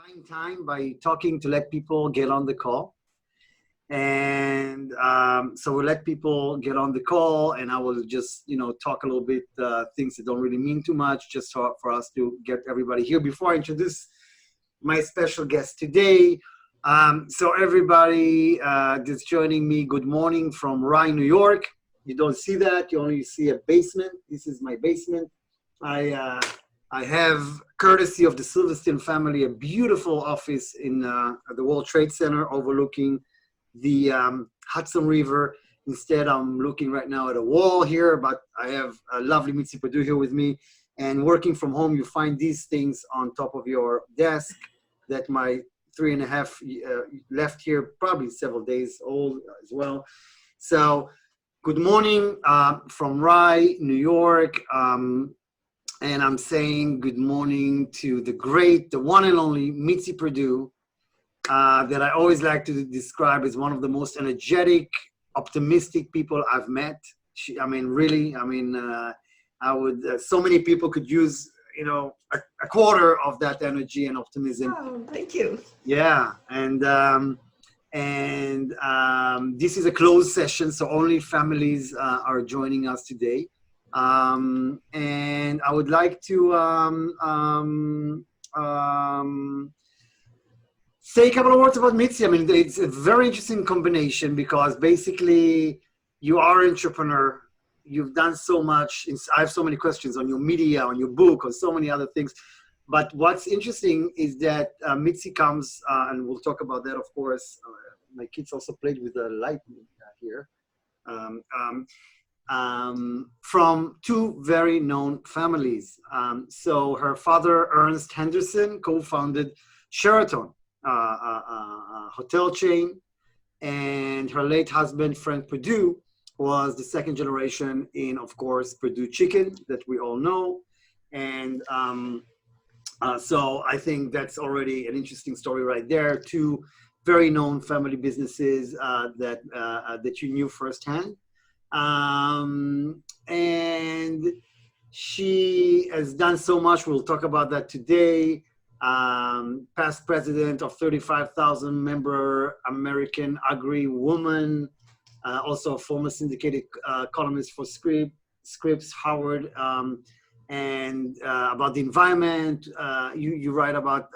buying time by talking to let people get on the call. And so we'll let people get on the call, and I will just, talk a little bit, things that don't really mean too much, just for us to get everybody here. Before I introduce my special guest today, so everybody that's joining me, good morning from Rye, New York. You don't see that, you only see a basement. This is my basement. I have, courtesy of the Silverstein family, a beautiful office in the World Trade Center overlooking the Hudson River. Instead, I'm looking right now at a wall here, but I have a lovely Mitzi Perdue here with me. And working from home, you find these things on top of your desk that my 3.5 left here, probably several days old as well. So good morning from Rye, New York. And I'm saying good morning to the great, the one and only Mitzi Perdue, that I always like to describe as one of the most energetic, optimistic people I've met. I would, so many people could use, a quarter of that energy and optimism. Oh, thank you. Yeah, and this is a closed session, so only families are joining us today. And I would like to say a couple of words about Mitzi. I mean, it's a very interesting combination because basically you are an entrepreneur. You've done so much. I have so many questions on your media, on your book, on so many other things. But what's interesting is that Mitzi comes, and we'll talk about that, of course. My kids also played with the light here. From two very known families. So her father, Ernest Henderson, co-founded Sheraton, a hotel chain, and her late husband, Frank Perdue, was the second generation in, of course, Perdue Chicken that we all know. And so I think that's already an interesting story right there. Two very known family businesses that you knew firsthand. And she has done so much. We'll talk about that today. Past president of 35,000 member American Agri Woman, also a former syndicated columnist for Scripps, Howard, and about the environment. You write about,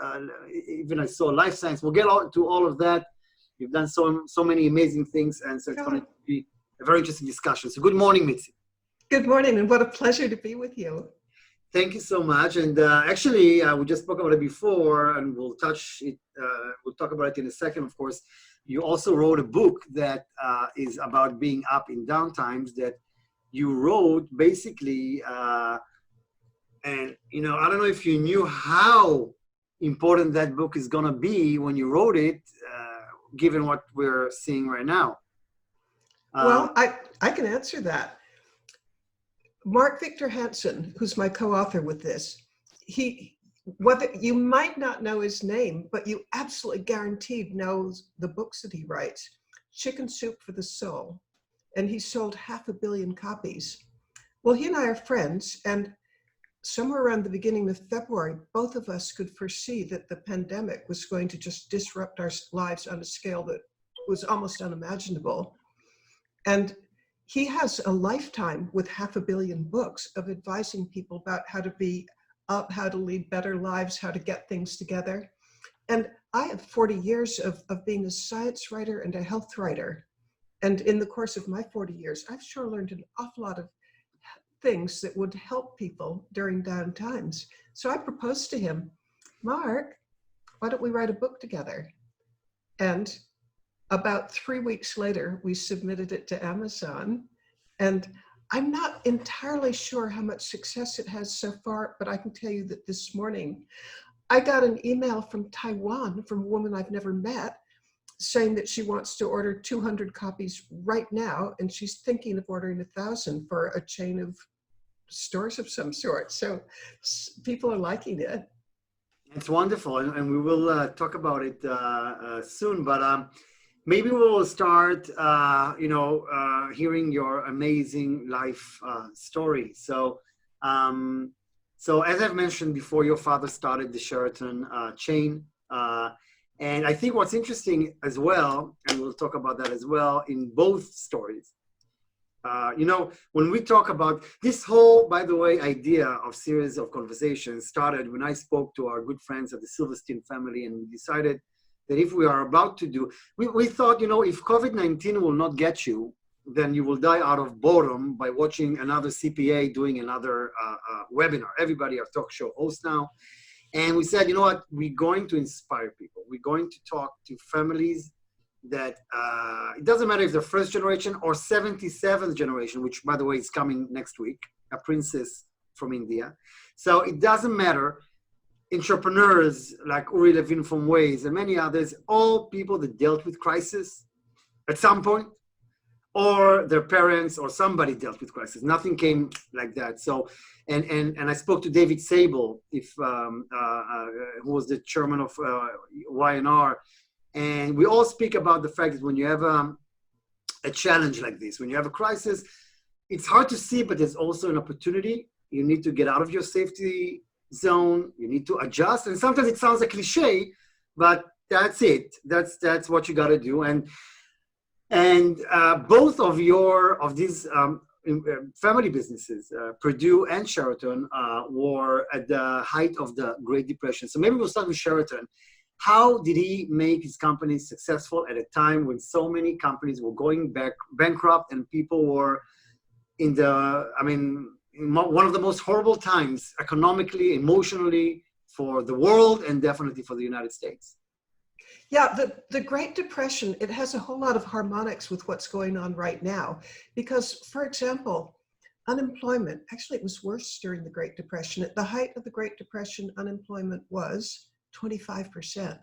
even I saw life science. We'll get to all of that. You've done so many amazing things, and so it's going to be a very interesting discussion. So good morning, Mitzi. Good morning, and what a pleasure to be with you. Thank you so much. And actually, we just spoke about it before, and we'll touch it. We'll talk about it in a second, of course. You also wrote a book that is about being up in downtimes that you wrote basically, and I don't know if you knew how important that book is going to be when you wrote it, given what we're seeing right now. Well, I can answer that. Mark Victor Hansen, who's my co-author with this, whether you might not know his name, but you absolutely guaranteed knows the books that he writes. Chicken Soup for the Soul, and he sold 500 million copies. Well, he and I are friends, and somewhere around the beginning of February, both of us could foresee that the pandemic was going to just disrupt our lives on a scale that was almost unimaginable. And he has a lifetime with 500 million books of advising people about how to be up, how to lead better lives, how to get things together. And I have 40 years of being a science writer and a health writer. And in the course of my 40 years, I've sure learned an awful lot of things that would help people during down times. So I proposed to him, Mark, why don't we write a book together? And about 3 weeks later, we submitted it to Amazon. And I'm not entirely sure how much success it has so far, but I can tell you that this morning, I got an email from Taiwan from a woman I've never met saying that she wants to order 200 copies right now, and she's thinking of ordering 1,000 for a chain of stores of some sort. So people are liking it. It's wonderful, and we will talk about it soon, but maybe we'll start, hearing your amazing life story. So as I've mentioned before, your father started the Sheraton chain And I think what's interesting as well, and we'll talk about that as well in both stories, when we talk about this whole, by the way, idea of series of conversations started when I spoke to our good friends at the Silverstein family, and we decided that if we are about to do, we thought, if COVID-19 will not get you, then you will die out of boredom by watching another CPA doing another webinar. Everybody are talk show hosts now. And we said, you know what, we're going to inspire people. We're going to talk to families that it doesn't matter if they're first generation or 77th generation, which by the way is coming next week, a princess from India. So it doesn't matter. Entrepreneurs like Uri Levin from Waze and many others, all people that dealt with crisis at some point, or their parents or somebody dealt with crisis. Nothing came like that. So, and I spoke to David Sable, who was the chairman of YNR, and we all speak about the fact that when you have a challenge like this, when you have a crisis, it's hard to see, but there's also an opportunity. You need to get out of your safety zone. You need to adjust. And sometimes it sounds a cliche, but that's it. That's what you got to do. And both of these family businesses, Perdue and Sheraton, were at the height of the Great Depression. So maybe we'll start with Sheraton. How did he make his company successful at a time when so many companies were going bankrupt and people were in one of the most horrible times economically, emotionally for the world and definitely for the United States? Yeah, the Great Depression, it has a whole lot of harmonics with what's going on right now. Because, for example, unemployment, actually it was worse during the Great Depression. At the height of the Great Depression, unemployment was 25%.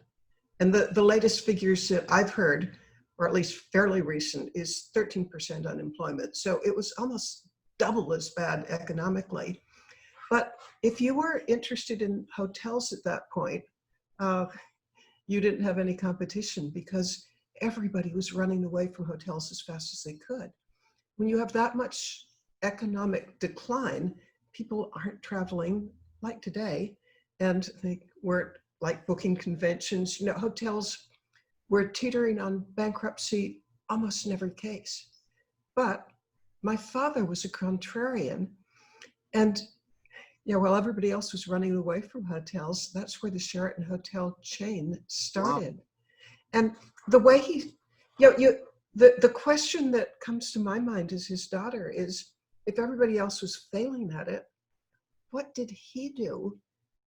And the latest figures that I've heard, or at least fairly recent, is 13% unemployment. So it was almost double as bad economically. But if you were interested in hotels at that point, you didn't have any competition because everybody was running away from hotels as fast as they could. When you have that much economic decline, people aren't traveling like today, and they weren't like booking conventions. Hotels were teetering on bankruptcy almost in every case. But my father was a contrarian, and while everybody else was running away from hotels, that's where the Sheraton hotel chain started. Wow. And the way the question that comes to my mind as his daughter is, if everybody else was failing at it, what did he do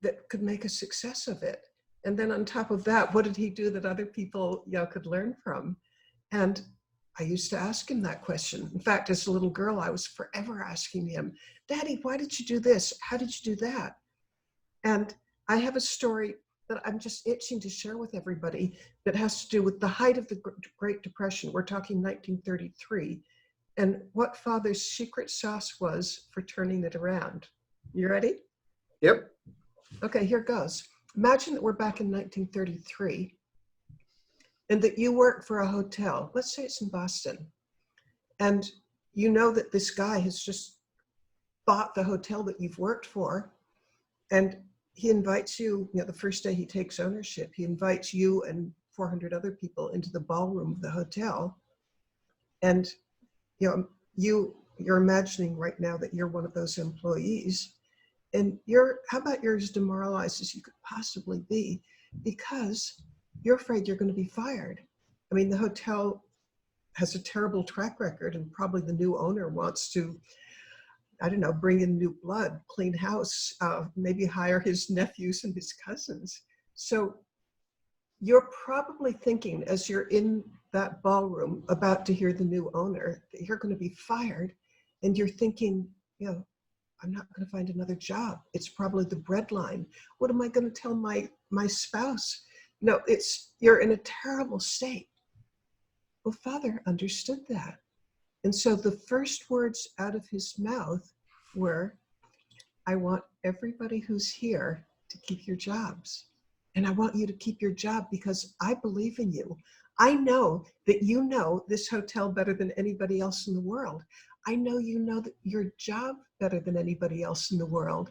that could make a success of it? And then on top of that, what did he do that other people could learn from? And I used to ask him that question. In fact, as a little girl, I was forever asking him, Daddy, why did you do this? How did you do that? And I have a story that I'm just itching to share with everybody that has to do with the height of the Great Depression. We're talking 1933, and what Father's secret sauce was for turning it around. You ready? Yep. Okay, here goes. Imagine that we're back in 1933 and that you work for a hotel. Let's say it's in Boston. And you know that this guy has just bought the hotel that you've worked for, and he invites you, the first day he takes ownership, he invites you and 400 other people into the ballroom of the hotel. And you're imagining right now that you're one of those employees, and how about you're as demoralized as you could possibly be because you're afraid you're going to be fired. I mean, the hotel has a terrible track record, and probably the new owner wants to, bring in new blood, clean house, maybe hire his nephews and his cousins. So you're probably thinking, as you're in that ballroom about to hear the new owner, that you're going to be fired, and you're thinking, I'm not going to find another job. It's probably the breadline. What am I going to tell my spouse? You're in a terrible state. Well, Father understood that. And so the first words out of his mouth were, I want everybody who's here to keep your jobs. And I want you to keep your job because I believe in you. I know that you know this hotel better than anybody else in the world. I know you know that your job better than anybody else in the world.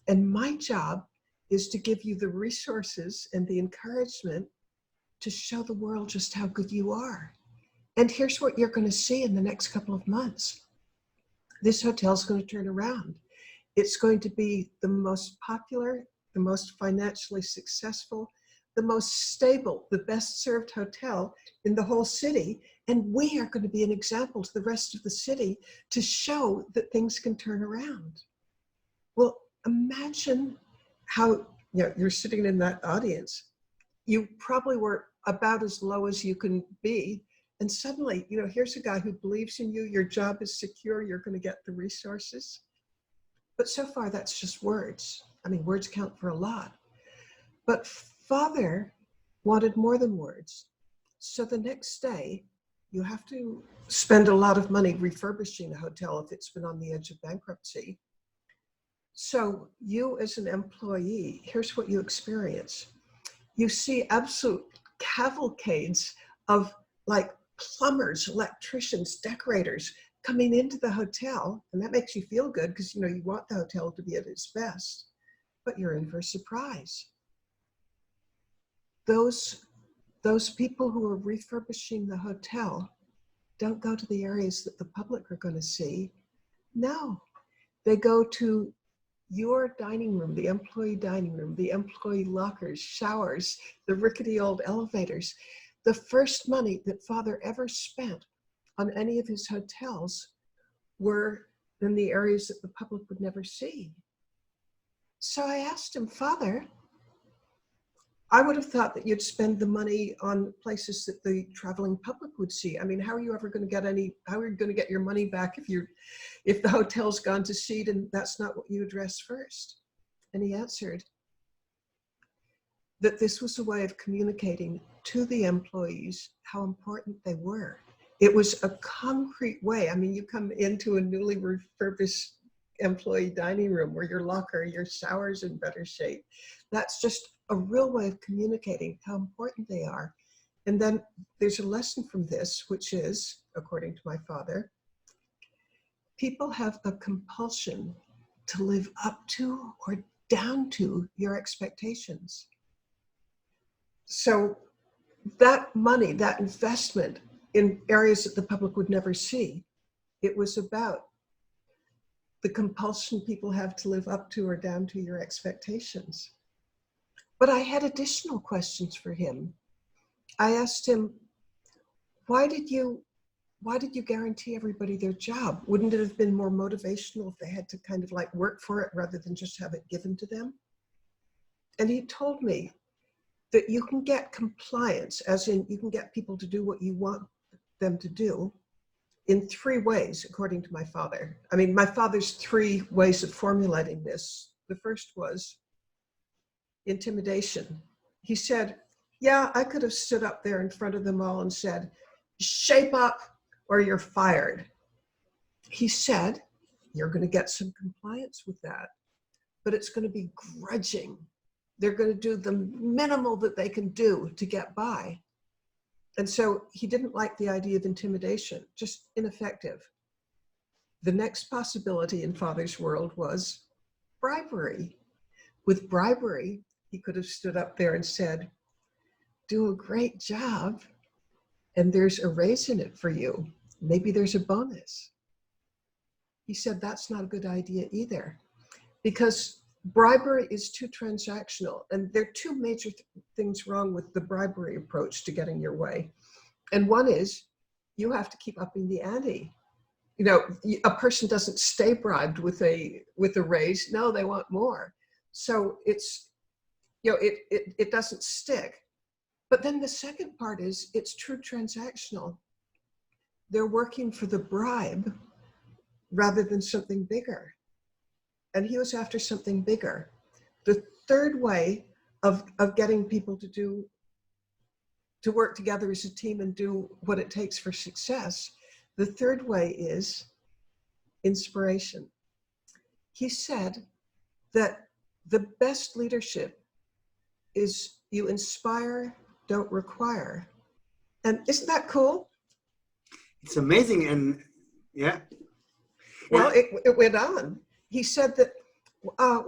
And my job is to give you the resources and the encouragement to show the world just how good you are. And here's what you're going to see in the next couple of months. This hotel's going to turn around. It's going to be the most popular, the most financially successful, the most stable, the best served hotel in the whole city. And we are going to be an example to the rest of the city to show that things can turn around. Well, imagine how, you're sitting in that audience. You probably were about as low as you can be. And suddenly, here's a guy who believes in you. Your job is secure. You're going to get the resources. But so far, that's just words. I mean, words count for a lot. But Father wanted more than words. So the next day, you have to spend a lot of money refurbishing a hotel if it's been on the edge of bankruptcy. So you as an employee, here's what you experience. You see absolute cavalcades of like plumbers, electricians, decorators coming into the hotel. And that makes you feel good because, you want the hotel to be at its best, but you're in for a surprise. Those people who are refurbishing the hotel don't go to the areas that the public are going to see. No, they go to your dining room, the employee dining room, the employee lockers, showers, the rickety old elevators. The first money that Father ever spent on any of his hotels were in the areas that the public would never see. So I asked him, Father, I would have thought that you'd spend the money on places that the traveling public would see. I mean, how are you ever going to get how are you going to get your money back if the hotel's gone to seed and that's not what you address first? And he answered that this was a way of communicating to the employees how important they were. It was a concrete way. I mean, you come into a newly refurbished employee dining room where your locker, your shower's in better shape. That's just a real way of communicating how important they are. And then there's a lesson from this, which is, according to my father, people have a compulsion to live up to or down to your expectations. So that money, that investment in areas that the public would never see, it was about the compulsion people have to live up to or down to your expectations. But I had additional questions for him. I asked him, why did you guarantee everybody their job? Wouldn't it have been more motivational if they had to kind of like work for it rather than just have it given to them? And he told me that you can get compliance, as in you can get people to do what you want them to do, in 3 ways, according to my father. I mean, my father's 3 ways of formulating this. The first was intimidation. He said, yeah, I could have stood up there in front of them all and said, shape up or you're fired. He said, you're going to get some compliance with that, but it's going to be grudging. They're going to do the minimal that they can do to get by. And so he didn't like the idea of intimidation, just ineffective. The next possibility in Father's world was bribery. With bribery, he could have stood up there and said, do a great job, and there's a raise in it for you. Maybe there's a bonus. He said that's not a good idea either, because bribery is too transactional, and there are 2 major things wrong with the bribery approach to getting your way. And one is you have to keep upping the ante. A person doesn't stay bribed with a raise. No, they want more. So it's, it doesn't stick. But then the second part is it's true transactional. They're working for the bribe rather than something bigger. And he was after something bigger. The third way of getting people to work together as a team and do what it takes for success, the third way is inspiration. He said that the best leadership is you inspire, don't require. And isn't that cool? It's amazing. And yeah. Well, it went on. He said that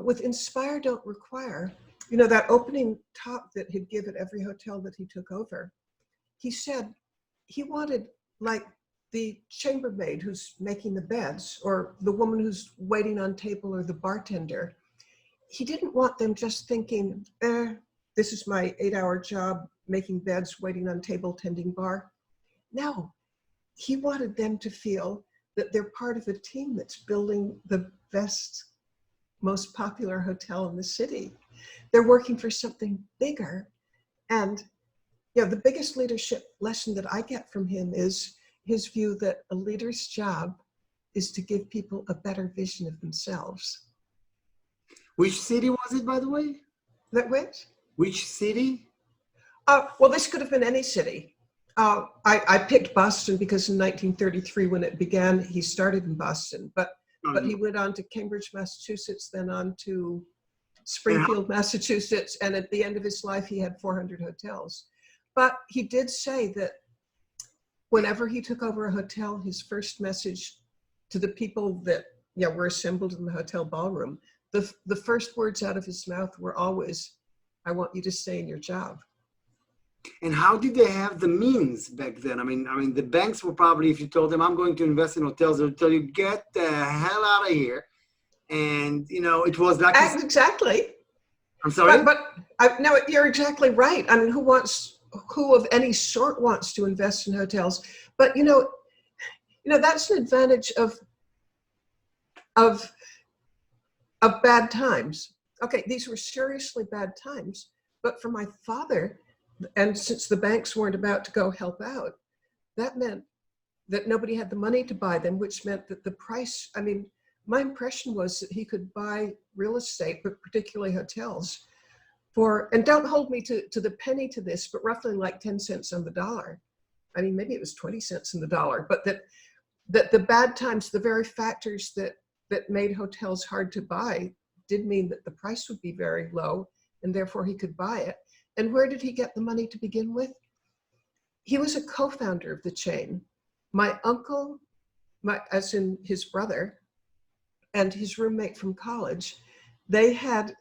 with inspire, don't require, You know, that opening talk that he'd give at every hotel that he took over, he said he wanted, like, the chambermaid who's making the beds, or the woman who's waiting on table, or the bartender. He didn't want them just thinking, this is my 8-hour job, making beds, waiting on table, tending bar. No, he wanted them to feel that they're part of a team that's building the best, most popular hotel in the city. They're working for something bigger. And the biggest leadership lesson that I get from him is his view that a leader's job is to give people a better vision of themselves. Which city was it, by the way? That which? Which city? Well, this could have been any city. I picked Boston because in 1933, when it began, he started in Boston, but he went on to Cambridge, Massachusetts, then on to Springfield, Massachusetts, and at the end of his life, he had 400 hotels. But he did say that whenever he took over a hotel, his first message to the people that were assembled in the hotel ballroom, the first words out of his mouth were always, "I want you to stay in your job." And how did they have the means back then? I mean, the banks were probably, if you told them, I'm going to invest in hotels, they would tell you, get the hell out of here. And, it was like... Exactly. I'm sorry? No, you're exactly right. I mean, who of any sort wants to invest in hotels? But, that's an advantage of bad times. Okay, these were seriously bad times. But for my father, and since the banks weren't about to go help out, that meant that nobody had the money to buy them, which meant that the price, my impression was that he could buy real estate, but particularly hotels, and don't hold me to the penny to this, but roughly like 10 cents on the dollar. Maybe it was 20 cents on the dollar, but that the bad times, the very factors that made hotels hard to buy, did mean that the price would be very low, and therefore he could buy it. And where did he get the money to begin with? He was a co-founder of the chain. My uncle, as in his brother, and his roommate from college, they had,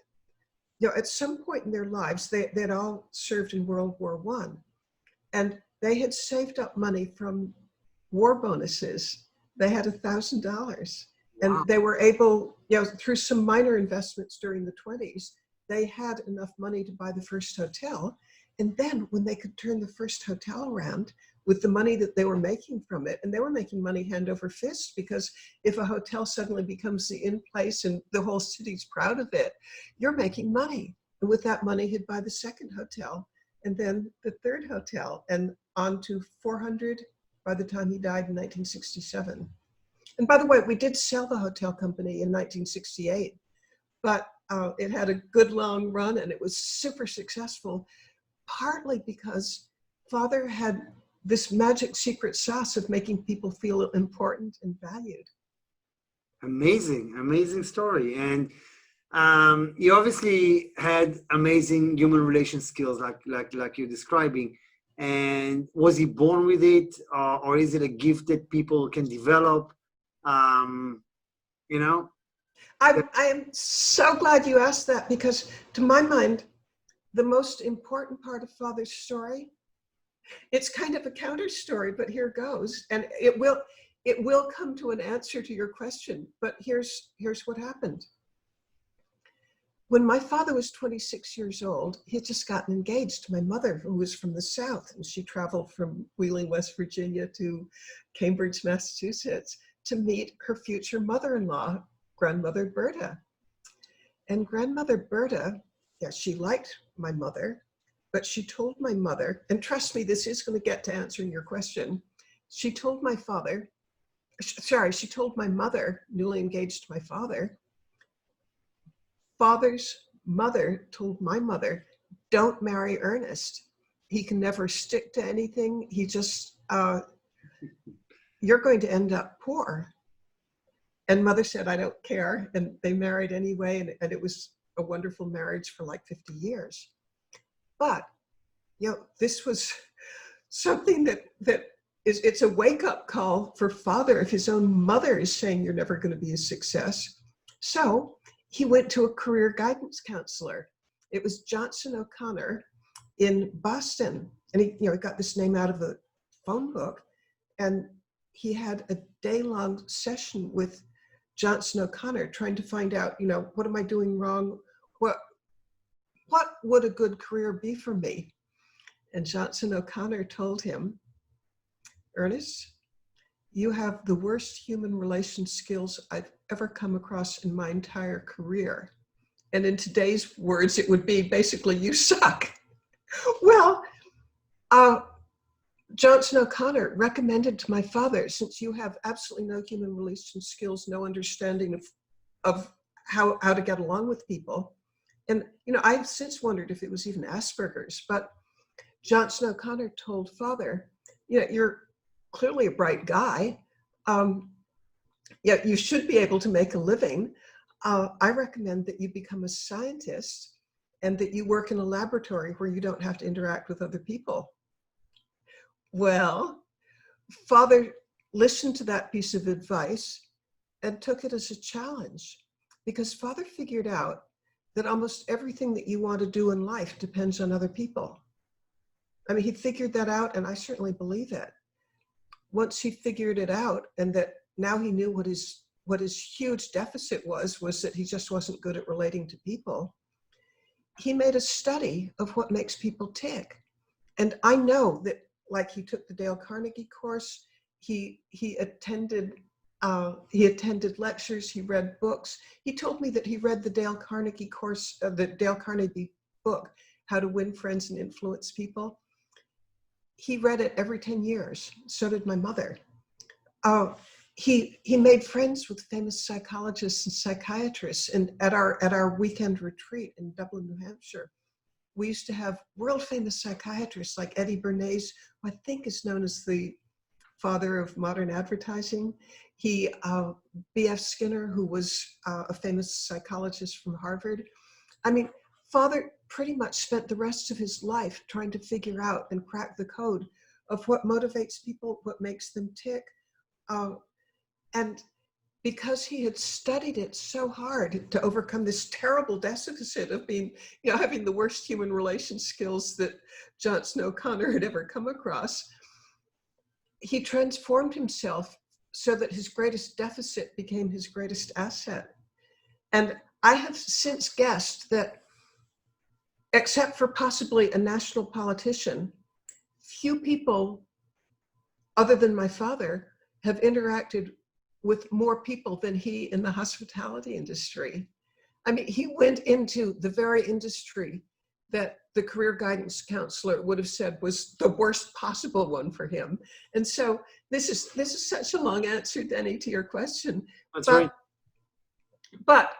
at some point in their lives, they'd all served in World War I. And they had saved up money from war bonuses. They had $1,000. And Wow. they were able, through some minor investments during the 20s, they had enough money to buy the first hotel. And then when they could turn the first hotel around with the money that they were making from it, and they were making money hand over fist, because if a hotel suddenly becomes the in place and the whole city's proud of it, you're making money. And with that money, he'd buy the second hotel, and then the third hotel, and on to 400 by the time he died in 1967. And by the way, we did sell the hotel company in 1968, but it had a good long run, and it was super successful, partly because Father had this magic secret sauce of making people feel important and valued. Amazing story. And you obviously had amazing human relation skills, like you're describing. And was he born with it, or is it a gift that people can develop? I am so glad you asked that, because to my mind, the most important part of Father's story, it's kind of a counter story, but here goes. And it will come to an answer to your question, but here's what happened. When my father was 26 years old, he had just gotten engaged to my mother, who was from the South, and she traveled from Wheeling, West Virginia to Cambridge, Massachusetts, to meet her future mother-in-law, Grandmother Berta. And Grandmother Berta, she liked my mother, but she told my mother, and trust me, this is going to get to answering your question. She told my mother, newly engaged to my father, Father's mother told my mother, don't marry Ernest. He can never stick to anything. He just, you're going to end up poor. And Mother said, I don't care. And they married anyway. And it was a wonderful marriage for like 50 years. But, this was something that it's a wake-up call for Father if his own mother is saying you're never going to be a success. So he went to a career guidance counselor. It was Johnson O'Connor in Boston. And he got this name out of the phone book. And he had a day-long session with Johnson O'Connor trying to find out, what am I doing wrong? What would a good career be for me? And Johnson O'Connor told him, Ernest, you have the worst human relation skills I've ever come across in my entire career. And in today's words, it would be basically, you suck. Well, Johnson O'Connor recommended to my father, since you have absolutely no human relation skills, no understanding of how to get along with people. And, I've since wondered if it was even Asperger's, but Johnson O'Connor told father, you're clearly a bright guy. You should be able to make a living. I recommend that you become a scientist and that you work in a laboratory where you don't have to interact with other people. Well, father listened to that piece of advice and took it as a challenge, because father figured out that almost everything that you want to do in life depends on other people. I mean, he figured that out, and I certainly believe it. Once he figured it out, and that now he knew what his huge deficit was that he just wasn't good at relating to people, he made a study of what makes people tick. And I know that, like, he took the Dale Carnegie course, he attended lectures, he read books. He told me that he read the Dale Carnegie course, the Dale Carnegie book, How to Win Friends and Influence People. He read it every 10 years. So did my mother. He made friends with famous psychologists and psychiatrists. And at our weekend retreat in Dublin, New Hampshire, we used to have world famous psychiatrists like Eddie Bernays, who I think is known as the father of modern advertising. B.F. Skinner, who was a famous psychologist from Harvard. I mean, father pretty much spent the rest of his life trying to figure out and crack the code of what motivates people, what makes them tick. And because he had studied it so hard to overcome this terrible deficit of being, having the worst human relation skills that Johnson O'Connor had ever come across, he transformed himself so that his greatest deficit became his greatest asset. And I have since guessed that, except for possibly a national politician, few people other than my father have interacted with more people than he in the hospitality industry. I mean, he went into the very industry that the career guidance counselor would have said was the worst possible one for him. And so this is such a long answer, Denny, to your question. That's right. But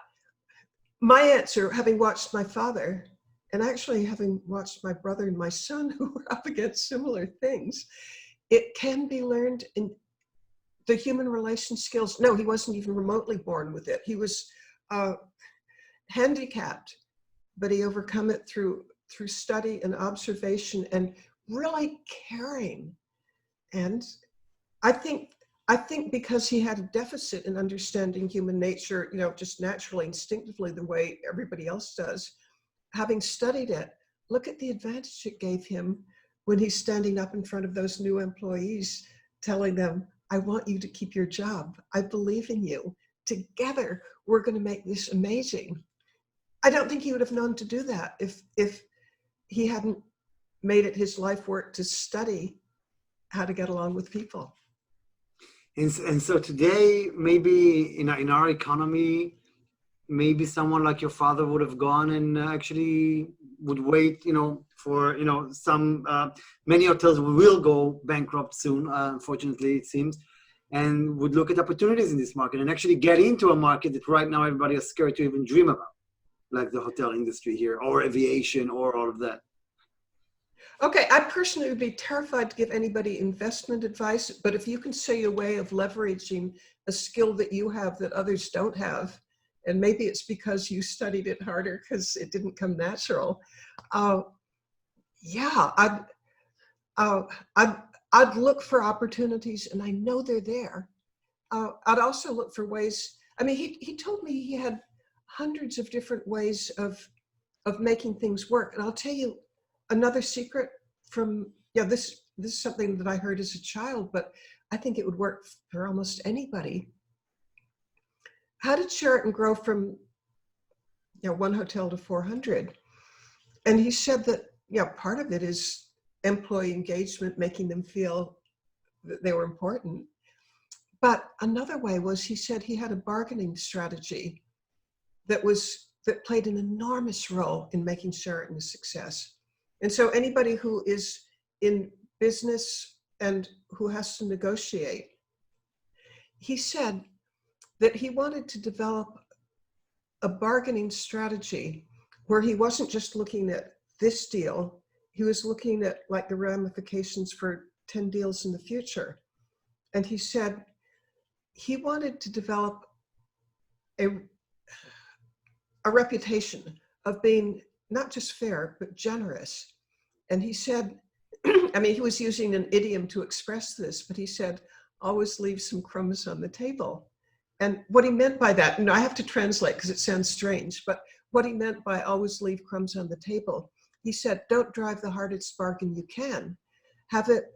my answer, having watched my father, and actually having watched my brother and my son who were up against similar things, it can be learned in the human relation skills. No, he wasn't even remotely born with it. He was handicapped, but he overcome it through study and observation and really caring. And I think because he had a deficit in understanding human nature, just naturally, instinctively, the way everybody else does, having studied it, look at the advantage it gave him when he's standing up in front of those new employees, telling them, I want you to keep your job. I believe in you. Together, we're going to make this amazing. I don't think he would have known to do that if he hadn't made it his life work to study how to get along with people. And so today, maybe in our economy, maybe someone like your father would have gone and actually would wait, for, many hotels will go bankrupt soon, unfortunately, it seems, and would look at opportunities in this market and actually get into a market that right now everybody is scared to even dream about, like the hotel industry here, or aviation, or all of that. Okay, I personally would be terrified to give anybody investment advice, but if you can see a way of leveraging a skill that you have that others don't have, and maybe it's because you studied it harder because it didn't come natural, I'd look for opportunities, and I know they're there. I'd also look for ways. I mean, he told me he had hundreds of different ways of of making things work. And I'll tell you another secret from, this is something that I heard as a child, but I think it would work for almost anybody. How did Sheraton grow from one hotel to 400? And he said that, part of it is employee engagement, making them feel that they were important. But another way was, he said he had a bargaining strategy that played an enormous role in making Sheraton a success. And so anybody who is in business and who has to negotiate, he said that he wanted to develop a bargaining strategy where he wasn't just looking at this deal, he was looking at like the ramifications for 10 deals in the future. And he said he wanted to develop a reputation of being not just fair, but generous. And he said, he was using an idiom to express this, but he said, always leave some crumbs on the table. And what he meant by that, I have to translate because it sounds strange, but what he meant by always leave crumbs on the table, he said, don't drive the hardest bargain you can. Have it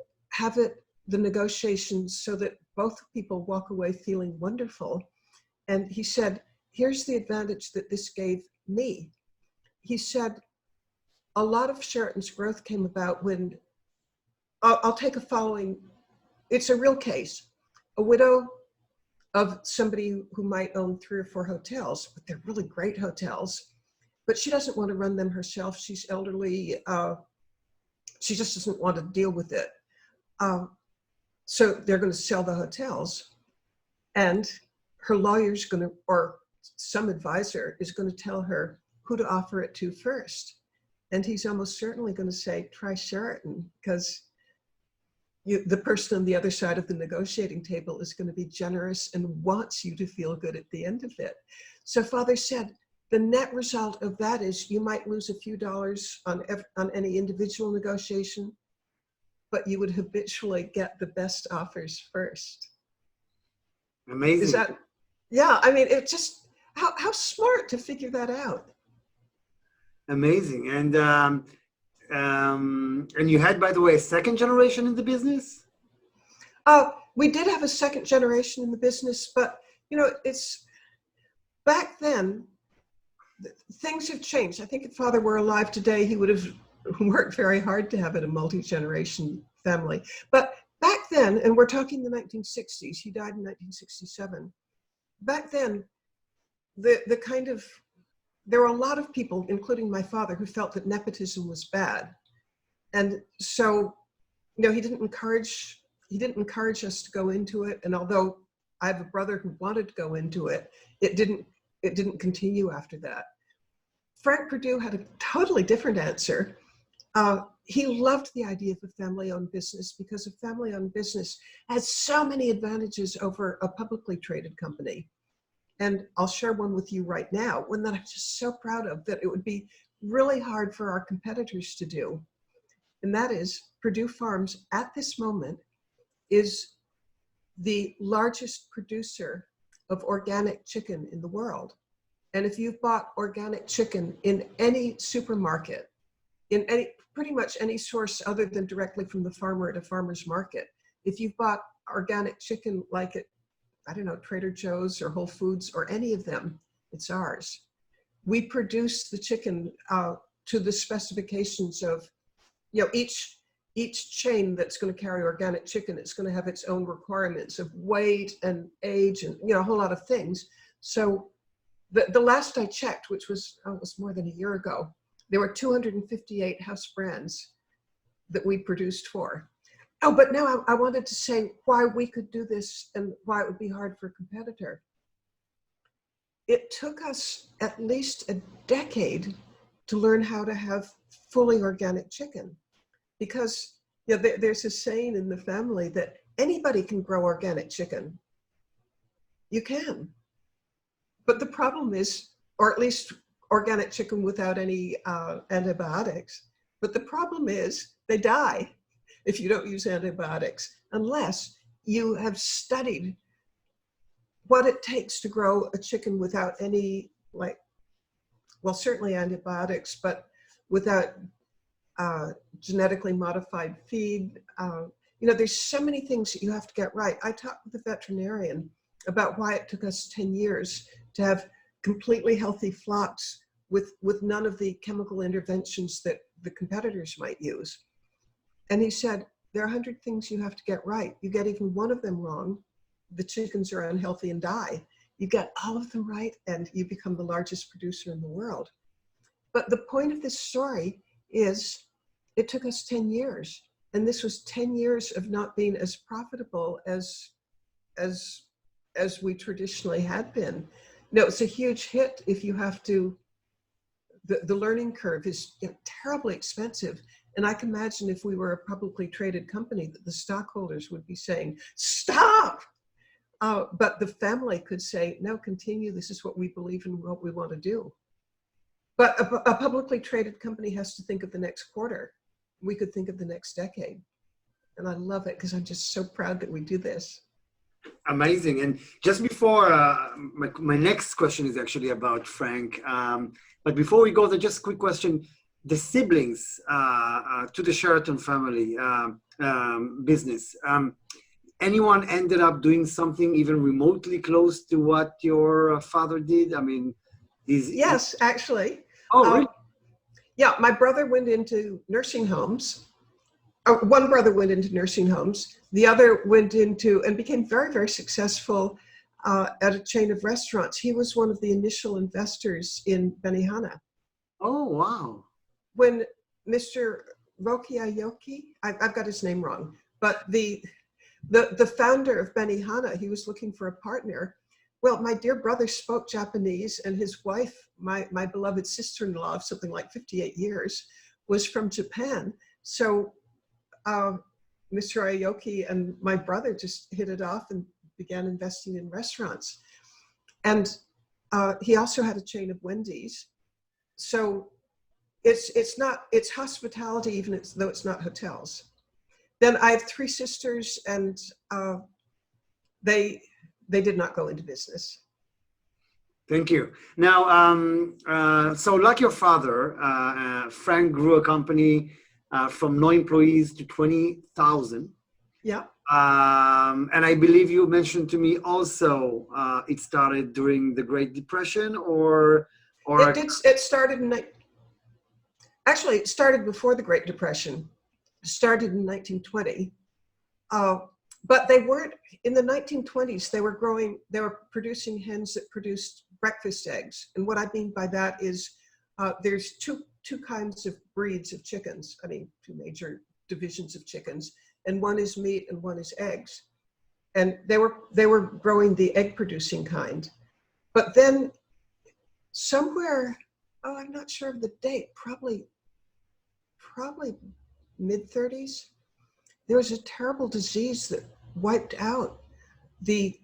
the negotiations so that both people walk away feeling wonderful. And he said, here's the advantage that this gave me. He said, a lot of Sheraton's growth came about when, I'll take a following, it's a real case. A widow of somebody who might own 3 or 4 hotels, but they're really great hotels, but she doesn't want to run them herself. She's elderly. She just doesn't want to deal with it. So they're going to sell the hotels, and her lawyer's going to, or some advisor is going to tell her who to offer it to first. And he's almost certainly going to say, try Sheraton, because the person on the other side of the negotiating table is going to be generous and wants you to feel good at the end of it. So Father said, the net result of that is you might lose a few dollars on any individual negotiation, but you would habitually get the best offers first. Amazing. Is that, it just, how smart to figure that out. Amazing. And you had, by the way, a second generation in the business? We did have a second generation in the business, but it's back then, things have changed. I think if Father were alive today, he would have worked very hard to have it a multi-generation family. But back then, and we're talking the 1960s, he died in 1967. Back then, there were a lot of people, including my father, who felt that nepotism was bad. And so, he didn't encourage us to go into it. And although I have a brother who wanted to go into it, it didn't continue after that. Frank Perdue had a totally different answer. He loved the idea of a family-owned business because a family-owned business has so many advantages over a publicly traded company. And I'll share one with you right now, one that I'm just so proud of, that it would be really hard for our competitors to do. And that is, Perdue Farms at this moment is the largest producer of organic chicken in the world. And if you've bought organic chicken in any supermarket, in pretty much any source other than directly from the farmer at a farmer's market, if you've bought organic chicken like at, Trader Joe's or Whole Foods or any of them, it's ours. We produce the chicken to the specifications of, each chain that's going to carry organic chicken, it's going to have its own requirements of weight and age and, a whole lot of things. So the last I checked, which was more than a year ago, there were 258 house brands that we produced for. Oh, but now I wanted to say why we could do this and why it would be hard for a competitor. It took us at least a decade to learn how to have fully organic chicken, because there's a saying in the family that anybody can grow organic chicken. You can. But the problem is, or at least organic chicken without any antibiotics, but the problem is they die if you don't use antibiotics, unless you have studied what it takes to grow a chicken without any well, certainly antibiotics, but without genetically modified feed. There's so many things that you have to get right. I talked with a veterinarian about why it took us 10 years to have completely healthy flocks with none of the chemical interventions that the competitors might use. And he said, there are 100 things you have to get right. You get even one of them wrong, the chickens are unhealthy and die. You get all of them right, and you become the largest producer in the world. But the point of this story is it took us 10 years. And this was 10 years of not being as profitable as we traditionally had been. It's a huge hit if you have to, the learning curve is terribly expensive. And I can imagine if we were a publicly traded company that the stockholders would be saying, stop! But the family could say, no, continue, this is what we believe in, what we want to do. But a publicly traded company has to think of the next quarter. We could think of the next decade. And I love it because I'm just so proud that we do this. Amazing. And just before, my next question is actually about Frank. But before we go there, just a quick question. The siblings to the Sheraton family business, anyone ended up doing something even remotely close to what your father did? I mean, yes, actually. Oh, really? Yeah, my brother went into nursing homes. One brother went into nursing homes. The other went into and became very, very successful at a chain of restaurants. He was one of the initial investors in Benihana. Oh, wow. When Mr. Rokiayoki, I've got his name wrong, but the founder of Benihana, he was looking for a partner. Well, my dear brother spoke Japanese, and his wife, my beloved sister-in-law of something like 58 years, was from Japan. So Mr. Aoki and my brother just hit it off and began investing in restaurants. And he also had a chain of Wendy's. So it's hospitality, even though it's not hotels. Then I have 3 sisters, and they did not go into business. Thank you. Now, so like your father, Frank grew a company from no employees to 20,000. Yeah. And I believe you mentioned to me also it started during the Great Depression, or it started actually it started before the Great Depression. It started in 1920. But they weren't, in the 1920s, they were producing hens that produced breakfast eggs. And what I mean by that is there's two kinds of breeds of chickens, 2 major divisions of chickens, and one is meat and one is eggs. And they were growing the egg producing kind. But then somewhere, I'm not sure of the date, probably mid-30s, there was a terrible disease that wiped out the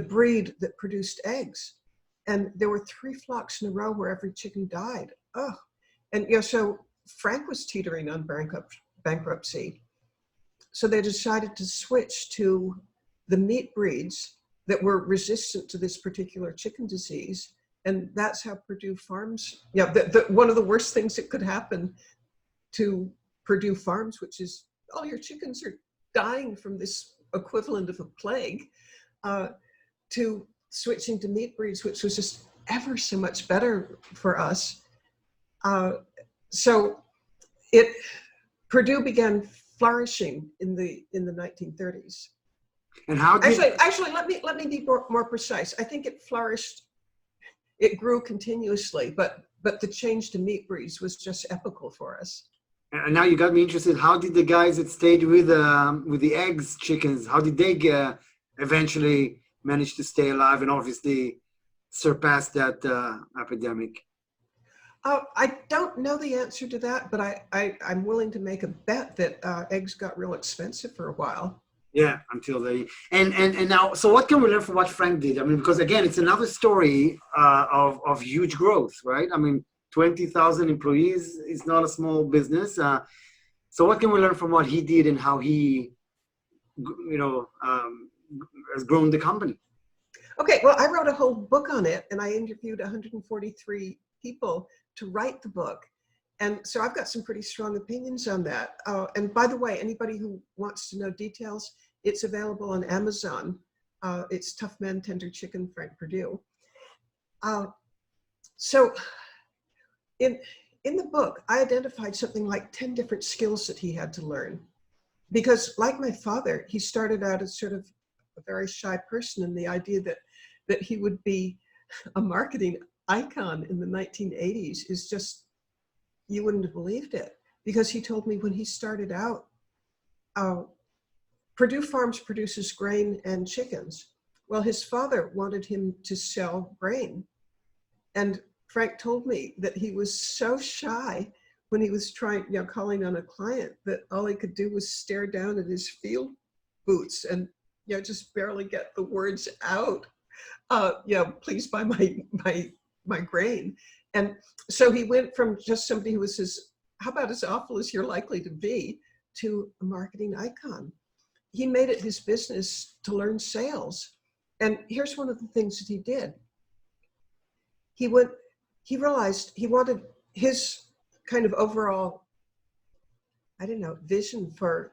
breed that produced eggs. And there were 3 flocks in a row where every chicken died. Oh, and so Frank was teetering on bankruptcy. So they decided to switch to the meat breeds that were resistant to this particular chicken disease. And that's how Perdue Farms, one of the worst things that could happen to Perdue Farms, which is, your chickens are dying from this equivalent of a plague, to switching to meat breeds, which was just ever so much better for us. So Perdue began flourishing in the 1930s. And how did actually let me be more precise. I think it flourished. It grew continuously, but the change to meat breeds was just epical for us. And now you got me interested. How did the guys that stayed with the eggs chickens, how did they eventually manage to stay alive and obviously surpass that epidemic? I don't know the answer to that, but I'm willing to make a bet that eggs got real expensive for a while. Yeah, until they and now. So what can we learn from what Frank did? I mean, because again, it's another story of huge growth, right? I mean, 20,000 employees is not a small business. So what can we learn from what he did and how he, has grown the company? Okay, well, I wrote a whole book on it, and I interviewed 143 people to write the book. And so I've got some pretty strong opinions on that. And by the way, anybody who wants to know details, it's available on Amazon. It's Tough Man, Tender Chicken, Frank Perdue. So in the book, I identified something like 10 different skills that he had to learn. Because like my father, he started out as sort of a very shy person, and the idea that he would be a marketing icon in the 1980s is just, you wouldn't have believed it. Because he told me when he started out, Perdue Farms produces grain and chickens. Well, his father wanted him to sell grain. And Frank told me that he was so shy when he was trying, calling on a client, that all he could do was stare down at his field boots and, just barely get the words out. Please buy my grain. And so he went from just somebody who was how about as awful as you're likely to be, to a marketing icon. He made it his business to learn sales. And here's one of the things that he did. He realized he wanted his kind of overall, vision for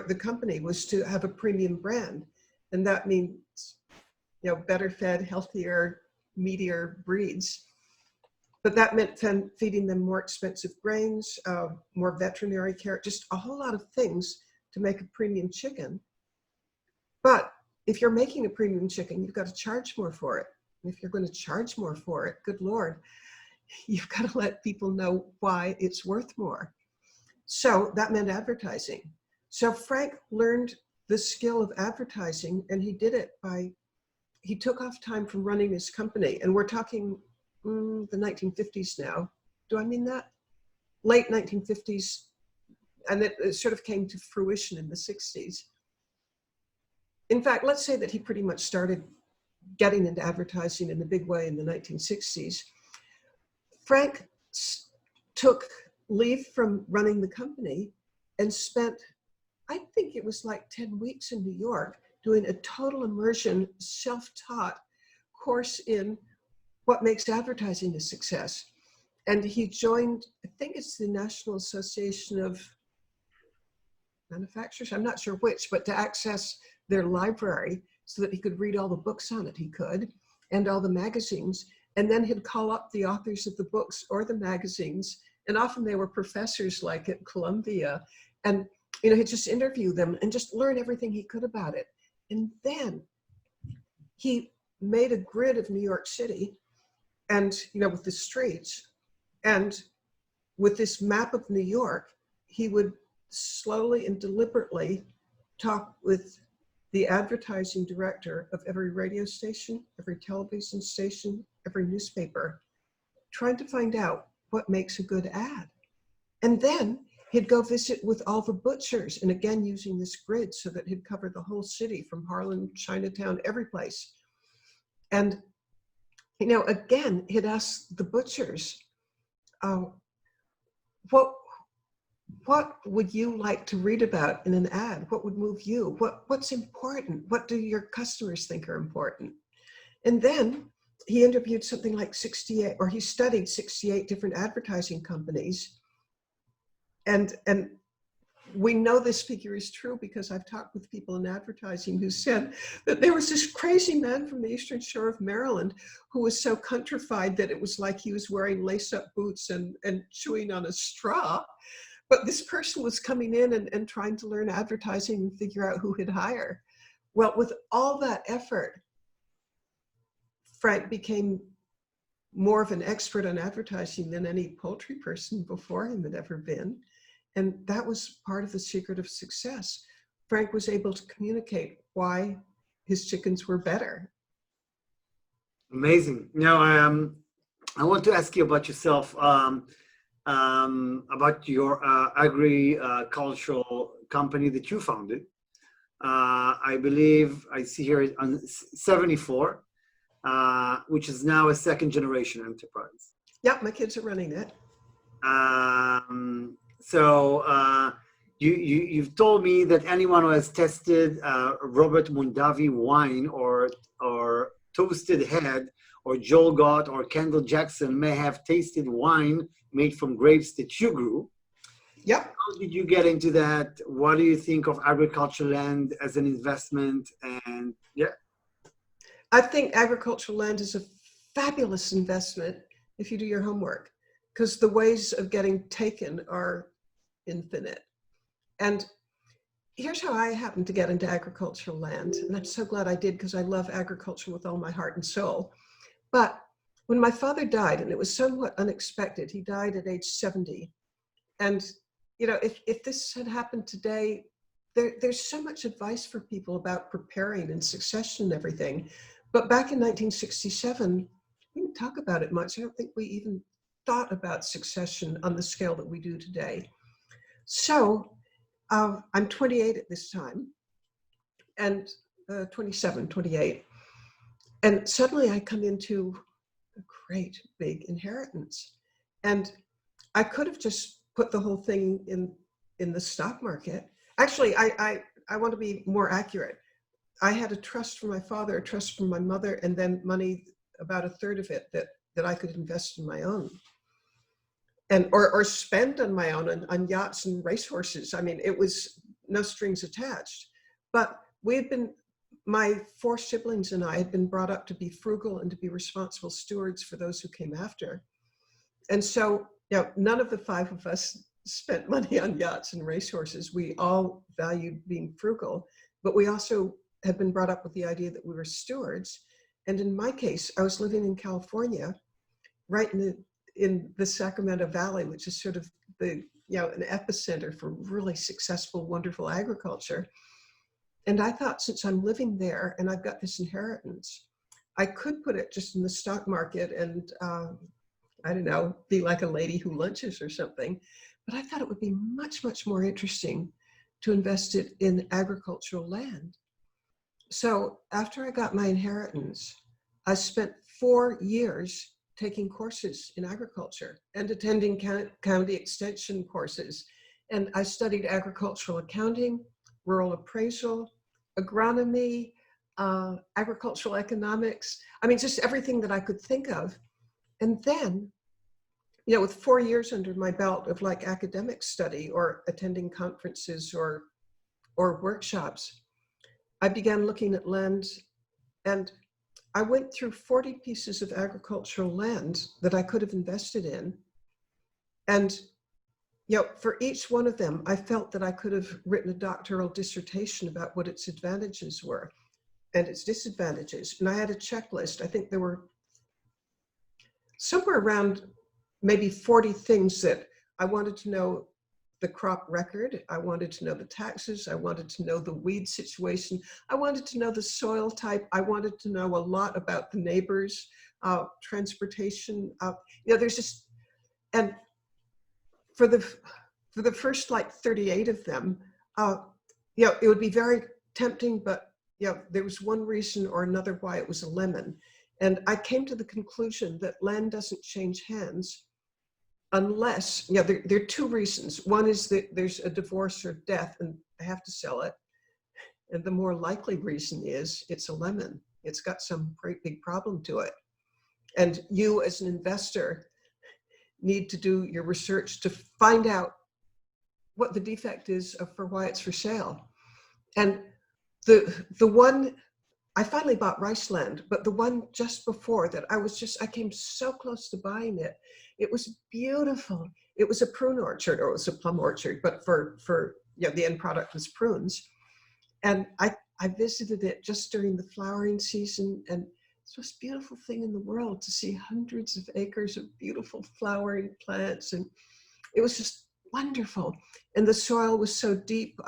the company was to have a premium brand. And that means, better fed, healthier, meatier breeds. But that meant feeding them more expensive grains, more veterinary care, just a whole lot of things to make a premium chicken. But if you're making a premium chicken, you've got to charge more for it. And if you're going to charge more for it, good Lord, you've got to let people know why it's worth more. So that meant advertising. So Frank learned the skill of advertising, and he did it he took off time from running his company. And we're talking the 1950s now. Do I mean that? Late 1950s. And it sort of came to fruition in the 60s. In fact, let's say that he pretty much started getting into advertising in a big way in the 1960s. Frank took leave from running the company and spent, I think it was like 10 weeks in New York, doing a total immersion, self-taught course in what makes advertising a success. And he joined, I think it's the National Association of Manufacturers, I'm not sure which, but to access their library so that he could read all the books on it he could, and all the magazines. And then he'd call up the authors of the books or the magazines, and often they were professors like at Columbia, and he'd just interview them and just learn everything he could about it. And then he made a grid of New York City, and with the streets, and with this map of New York, he would slowly and deliberately talk with the advertising director of every radio station, every television station, every newspaper, trying to find out what makes a good ad. And then he'd go visit with all the butchers, and again, using this grid so that he'd cover the whole city from Harlem, Chinatown, every place. And, again, he'd ask the butchers, what would you like to read about in an ad? What would move you? What's important? What do your customers think are important? And then he interviewed something like 68, or he studied 68 different advertising companies. And we know this figure is true because I've talked with people in advertising who said that there was this crazy man from the Eastern Shore of Maryland who was so countrified that it was like he was wearing lace-up boots and chewing on a straw. But this person was coming in and trying to learn advertising and figure out who he'd hire. Well, with all that effort, Frank became more of an expert on advertising than any poultry person before him had ever been. And that was part of the secret of success. Frank was able to communicate why his chickens were better. Amazing. Now, I want to ask you about yourself, about your agricultural company that you founded. I believe I see here on 74, which is now a second generation enterprise. Yeah, my kids are running it. So you've told me that anyone who has tested Robert Mondavi wine or toasted head or Joel Gott or Kendall Jackson may have tasted wine made from grapes that you grew. Yep. How did you get into that? What do you think of agricultural land as an investment? And yeah. I think agricultural land is a fabulous investment if you do your homework, because the ways of getting taken are infinite. And here's how I happened to get into agricultural land. And I'm so glad I did, because I love agriculture with all my heart and soul. But when my father died, and it was somewhat unexpected, he died at age 70. And, you know, if this had happened today, there's so much advice for people about preparing and succession and everything. But back in 1967, we didn't talk about it much. I don't think we even thought about succession on the scale that we do today. So I'm 28 at this time, and 27, 28. And suddenly I come into a great big inheritance. And I could have just put the whole thing in the stock market. Actually, I want to be more accurate. I had a trust from my father, a trust from my mother, and then money, about a third of it, that I could invest in my own. And or spend on my own on yachts and racehorses. I mean, it was no strings attached. But my four siblings and I had been brought up to be frugal and to be responsible stewards for those who came after. And so, you know, none of the five of us spent money on yachts and racehorses. We all valued being frugal, but we also had been brought up with the idea that we were stewards. And in my case, I was living in California, right in the Sacramento Valley, which is sort of an epicenter for really successful, wonderful agriculture. And I thought, since I'm living there and I've got this inheritance, I could put it just in the stock market and, I don't know, be like a lady who lunches or something. But I thought it would be much, much more interesting to invest it in agricultural land. So after I got my inheritance, I spent 4 years taking courses in agriculture and attending county extension courses. And I studied agricultural accounting, rural appraisal, agronomy, agricultural economics. I mean, just everything that I could think of. And then, you know, with 4 years under my belt of like academic study or attending conferences or workshops, I began looking at land, and I went through 40 pieces of agricultural land that I could have invested in. And, you know, for each one of them, I felt that I could have written a doctoral dissertation about what its advantages were and its disadvantages. And I had a checklist. I think there were somewhere around maybe 40 things that I wanted to know: the crop record, I wanted to know the taxes, I wanted to know the weed situation, I wanted to know the soil type, I wanted to know a lot about the neighbors, transportation. You know, there's just, and for the first like 38 of them, you know, it would be very tempting, but you know, there was one reason or another why it was a lemon. And I came to the conclusion that land doesn't change hands unless, you know, there are two reasons. One is that there's a divorce or death and I have to sell it. And the more likely reason is it's a lemon. It's got some great big problem to it. And you as an investor need to do your research to find out what the defect is for why it's for sale. And the one, I finally bought rice land, but the one just before that, I came so close to buying it. It was beautiful. It was a prune orchard, or it was a plum orchard, but for you know, the end product was prunes. And I visited it just during the flowering season, and it's the most beautiful thing in the world to see hundreds of acres of beautiful flowering plants. And it was just wonderful. And the soil was so deep,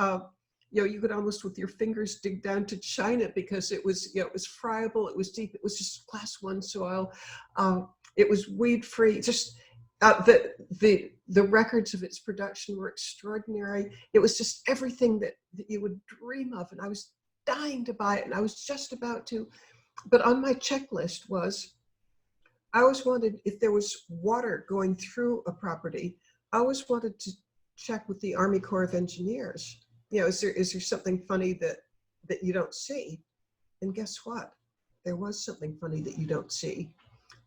you know, you could almost with your fingers dig down to chine it, because it was, you know, it was friable, it was deep, it was just class 1 soil. It was weed free. Just the records of its production were extraordinary. It was just everything that you would dream of, and I was dying to buy it, and I was just about to. But on my checklist was, I always wanted, if there was water going through a property, I always wanted to check with the Army Corps of Engineers. You know, is there something funny that you don't see? And guess what? There was something funny that you don't see.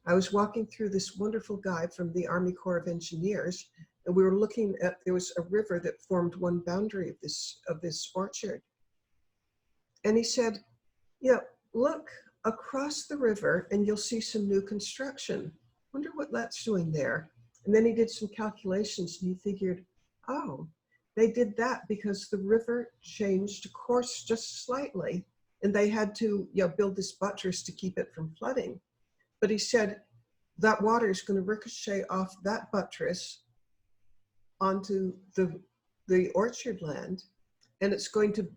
I was walking through this wonderful guy from the Army Corps of Engineers, and we were looking at, there was a river that formed one boundary of this orchard. And he said, yeah, look across the river and you'll see some new construction. Wonder what that's doing there. And then he did some calculations and he figured, oh, they did that because the river changed course just slightly and they had to build this buttress to keep it from flooding. But he said that water is going to ricochet off that buttress onto the orchard land, and it's going to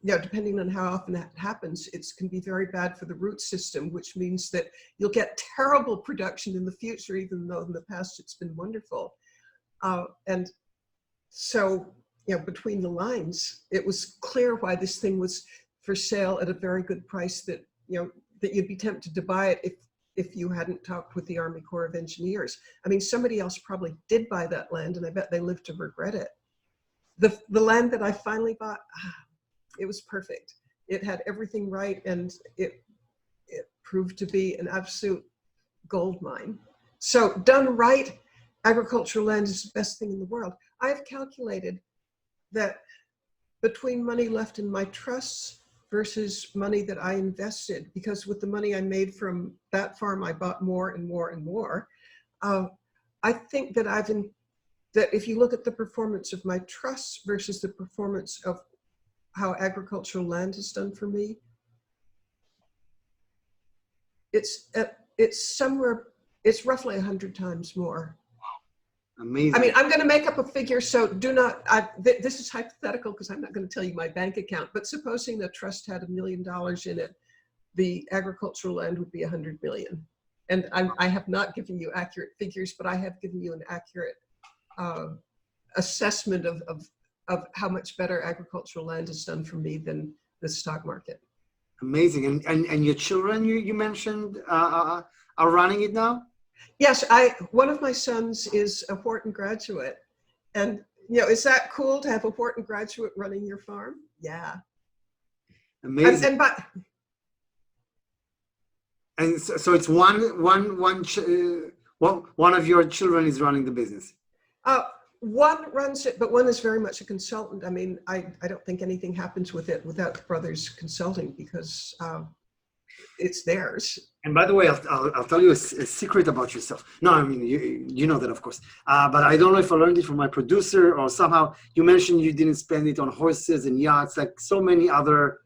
depending on how often that happens, it can be very bad for the root system, which means that you'll get terrible production in the future, even though in the past it's been wonderful. And so, between the lines, it was clear why this thing was for sale at a very good price, that that you'd be tempted to buy it if you hadn't talked with the Army Corps of Engineers. I mean, somebody else probably did buy that land, and I bet they lived to regret it. The land that I finally bought, it was perfect. It had everything right, and it proved to be an absolute gold mine. So done right, agricultural land is the best thing in the world. I have calculated that between money left in my trusts versus money that I invested, because with the money I made from that farm, I bought more and more and more. I think that that if you look at the performance of my trusts versus the performance of how agricultural land has done for me, it's roughly 100 times more. Amazing. I mean, I'm going to make up a figure, so do not, this is hypothetical because I'm not going to tell you my bank account, but supposing the trust had $1 million in it, the agricultural land would be 100 million. And I have not given you accurate figures, but I have given you an accurate assessment of how much better agricultural land has done for me than the stock market. Amazing. And your children, you mentioned, are running it now? Yes, one of my sons is a Wharton graduate. And, is that cool to have a Wharton graduate running your farm? Yeah. Amazing. And so it's one of your children is running the business. One runs it, but one is very much a consultant. I mean, I don't think anything happens with it without the brothers consulting, because it's theirs. And by the way, I'll tell you a secret about yourself. No, I mean, you know that, of course. But I don't know if I learned it from my producer or somehow. You mentioned you didn't spend it on horses and yachts like so many other,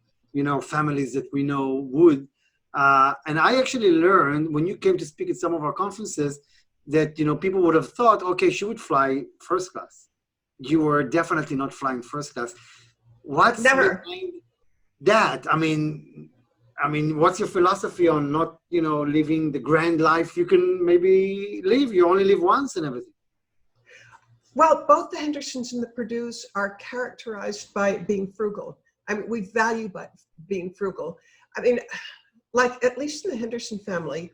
families that we know would. And I actually learned when you came to speak at some of our conferences that, people would have thought, okay, she would fly first class. You were definitely not flying first class. What's behind that? I mean, what's your philosophy on not, living the grand life you can maybe live? You only live once and everything. Well, both the Hendersons and the Perdues are characterized by being frugal. I mean, we value by being frugal. I mean, like at least in the Henderson family,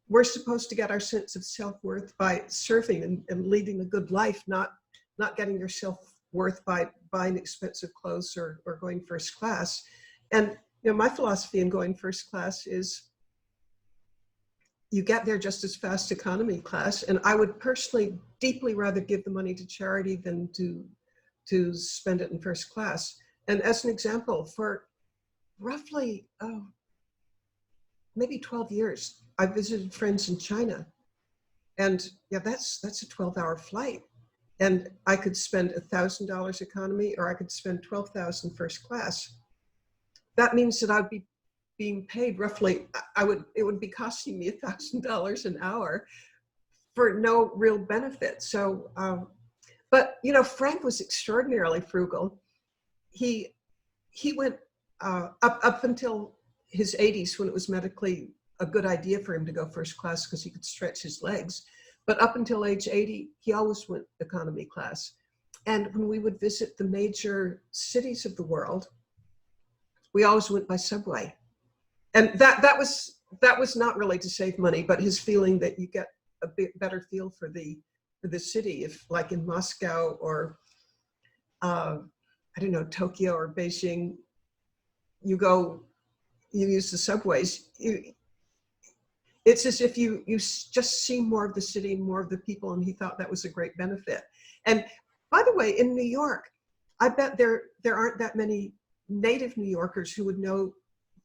we're supposed to get our sense of self-worth by surfing and leading a good life, not getting your self-worth by buying expensive clothes or going first class. And my philosophy in going first class is you get there just as fast economy class. And I would personally deeply rather give the money to charity than to spend it in first class. And as an example, for roughly maybe 12 years, I visited friends in China. And that's a 12-hour flight. And I could spend $1,000 economy, or I could spend $12,000 first class. That means that I'd be being paid roughly, it would be costing me $1,000 an hour for no real benefit. So, but Frank was extraordinarily frugal. He went up until his 80s, when it was medically a good idea for him to go first class because he could stretch his legs. But up until age 80, he always went economy class. And when we would visit the major cities of the world, we always went by subway. And that was not really to save money, but his feeling that you get a bit better feel for the city, if like in Moscow or I don't know, Tokyo or Beijing, you use the subways, it's as if you just see more of the city and more of the people, and he thought that was a great benefit. And by the way, in New York, I bet there aren't that many native New Yorkers who would know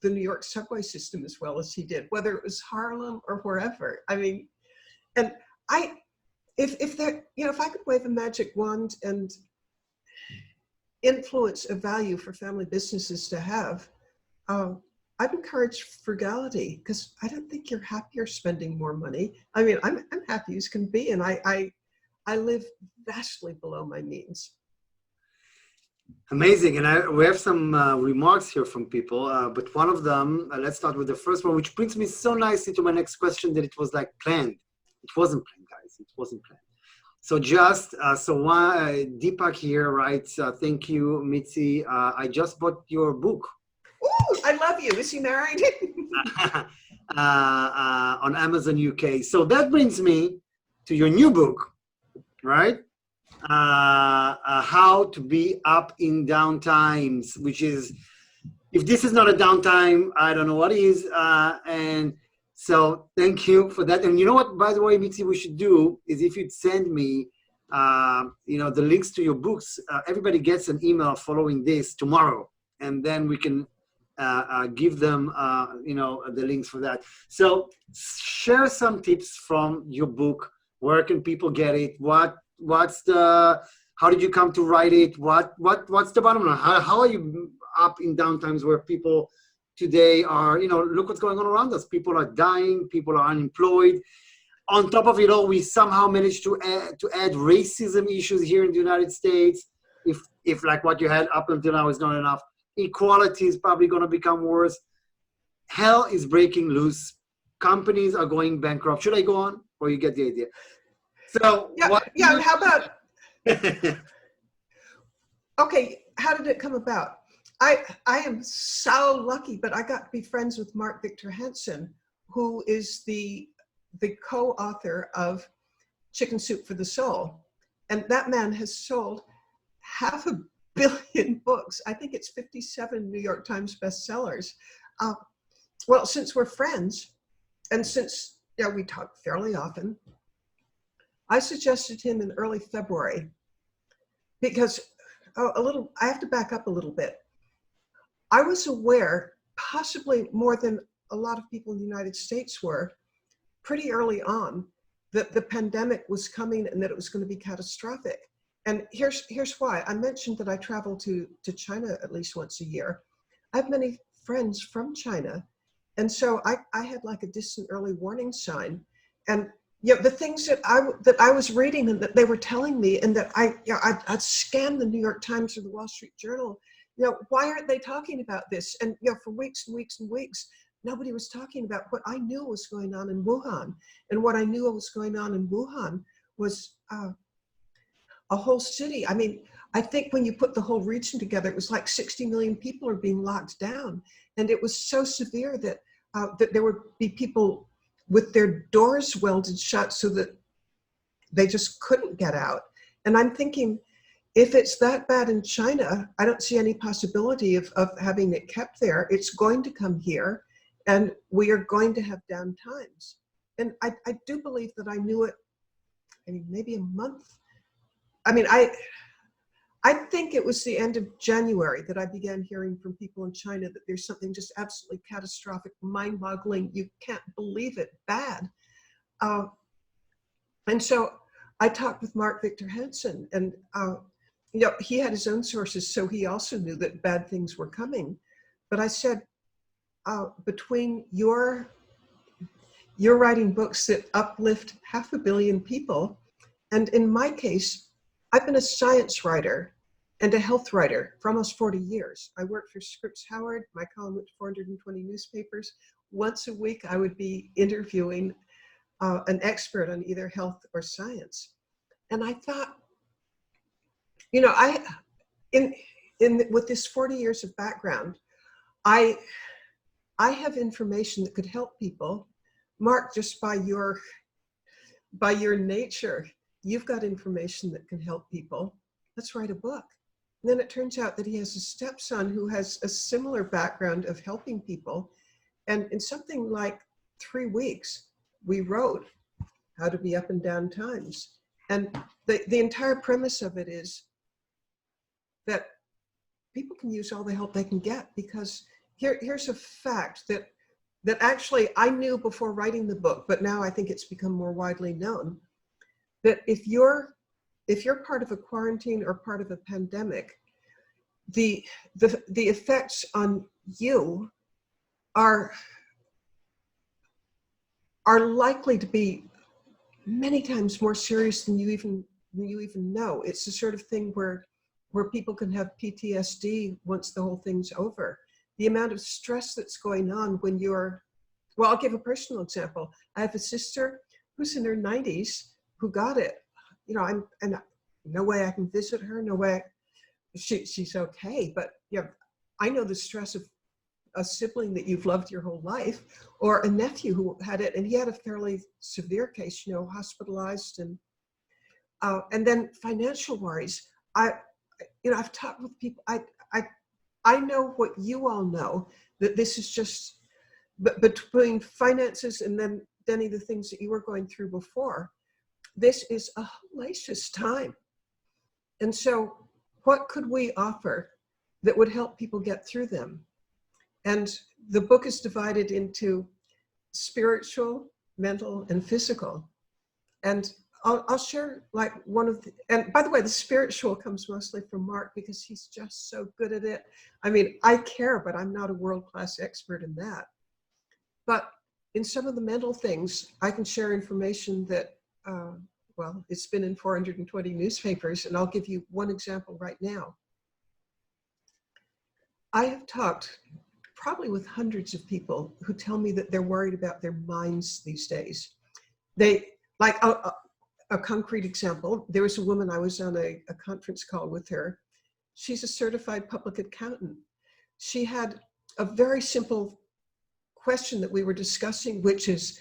the New York subway system as well as he did, whether it was Harlem or wherever. I mean, and if I could wave a magic wand and influence a value for family businesses to have, I'd encourage frugality, because I don't think you're happier spending more money. I mean, I'm happy as can be, and I live vastly below my means. Amazing. And we have some remarks here from people, but one of them, let's start with the first one, which brings me so nicely to my next question, that it was like planned. It wasn't planned, guys. It wasn't planned. So Deepak here writes, thank you, Mitzi. I just bought your book. Ooh, I love you. Is he married? On Amazon UK. So that brings me to your new book, right? How to be up in down times, which is, if this is not a downtime, I don't know what is. And so thank you for that. And you know what, by the way, Mitzi, we should do is, if you'd send me, the links to your books, everybody gets an email following this tomorrow, and then we can give them, the links for that. So share some tips from your book. Where can people get it? How did you come to write it? What's the bottom line? How are you up in downtimes where people today are, look what's going on around us. People are dying, people are unemployed. On top of it all, we somehow managed to add racism issues here in the United States. If like what you had up until now is not enough, equality is probably going to become worse. Hell is breaking loose. Companies are going bankrupt. Should I go on, or you get the idea? So yeah. How about? Okay, how did it come about? I am so lucky, but I got to be friends with Mark Victor Hansen, who is the co-author of Chicken Soup for the Soul, and that man has sold 500 million books. I think it's 57 New York Times bestsellers. Well, since we're friends, and since we talk fairly often, I suggested him in early February, because I have to back up a little bit. I was aware, possibly more than a lot of people in the United States were, pretty early on, that the pandemic was coming and that it was going to be catastrophic. And here's why. I mentioned that I travel to China at least once a year. I have many friends from China. And so I had like a distant early warning sign. And the things that I was reading and that they were telling me, and that I'd scanned the New York Times or the Wall Street Journal, why aren't they talking about this? And for weeks and weeks and weeks, nobody was talking about what I knew was going on in Wuhan. And what I knew was going on in Wuhan was a whole city. I mean, I think when you put the whole region together, it was like 60 million people are being locked down. And it was so severe that there would be people with their doors welded shut so that they just couldn't get out. And I'm thinking, if it's that bad in China, I don't see any possibility of having it kept there. It's going to come here, and we are going to have down times. And I do believe that I knew it, maybe a month. I think it was the end of January that I began hearing from people in China that there's something just absolutely catastrophic, mind-boggling, you can't believe it, bad. And so I talked with Mark Victor Hansen, and he had his own sources, so he also knew that bad things were coming. But I said, between you're writing books that uplift 500 million people, and in my case, I've been a science writer and a health writer for almost 40 years. I worked for Scripps Howard. My column went to 420 newspapers. Once a week, I would be interviewing an expert on either health or science. And I thought, with this 40 years of background, I have information that could help people. Mark, just by your nature, you've got information that can help people. Let's write a book. And then it turns out that he has a stepson who has a similar background of helping people. And in something like 3 weeks, we wrote How to Be Up and Down Times. And the entire premise of it is that people can use all the help they can get, because here's a fact that actually I knew before writing the book, but now I think it's become more widely known, that if you're part of a quarantine or part of a pandemic, the effects on you are likely to be many times more serious than you even know. It's the sort of thing where people can have PTSD once the whole thing's over. The amount of stress that's going on when well, I'll give a personal example. I have a sister who's in her 90s who got it. And no way I can visit her, no way. She's okay, but I know the stress of a sibling that you've loved your whole life, or a nephew who had it, and he had a fairly severe case, hospitalized, and then financial worries. I've talked with people. I know what you all know, that this is just between finances and then any of the things that you were going through before. This is a hellacious time, and so what could we offer that would help people get through them? And the book is divided into spiritual, mental, and physical. And I'll share like and by the way, the spiritual comes mostly from Mark, because he's just so good at it. I mean, I care, but I'm not a world-class expert in that. But in some of the mental things, I can share information that, well, it's been in 420 newspapers, and I'll give you one example right now. I have talked probably with hundreds of people who tell me that they're worried about their minds these days. They, like a concrete example, there was a woman, I was on a conference call with her. She's a certified public accountant. She had a very simple question that we were discussing, which is,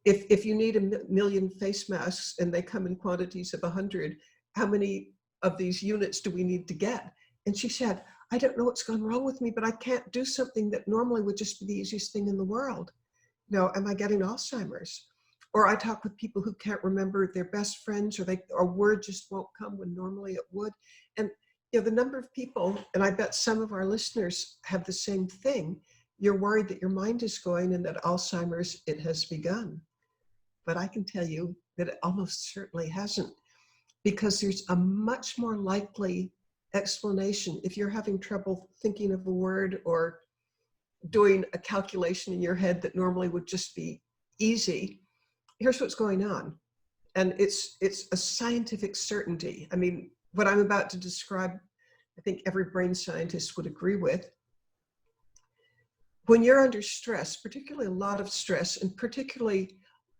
if you need 1 million face masks and they come in quantities of 100, how many of these units do we need to get? And she said, I don't know what's gone wrong with me, but I can't do something that normally would just be the easiest thing in the world. Am I getting Alzheimer's? Or I talk with people who can't remember their best friends, or a word just won't come when normally it would. And the number of people, and I bet some of our listeners have the same thing, you're worried that your mind is going and that Alzheimer's, it has begun. But I can tell you that it almost certainly hasn't, because there's a much more likely explanation. If you're having trouble thinking of a word or doing a calculation in your head that normally would just be easy, here's what's going on. And it's a scientific certainty. I mean, what I'm about to describe, I think every brain scientist would agree with. When you're under stress, particularly a lot of stress, and particularly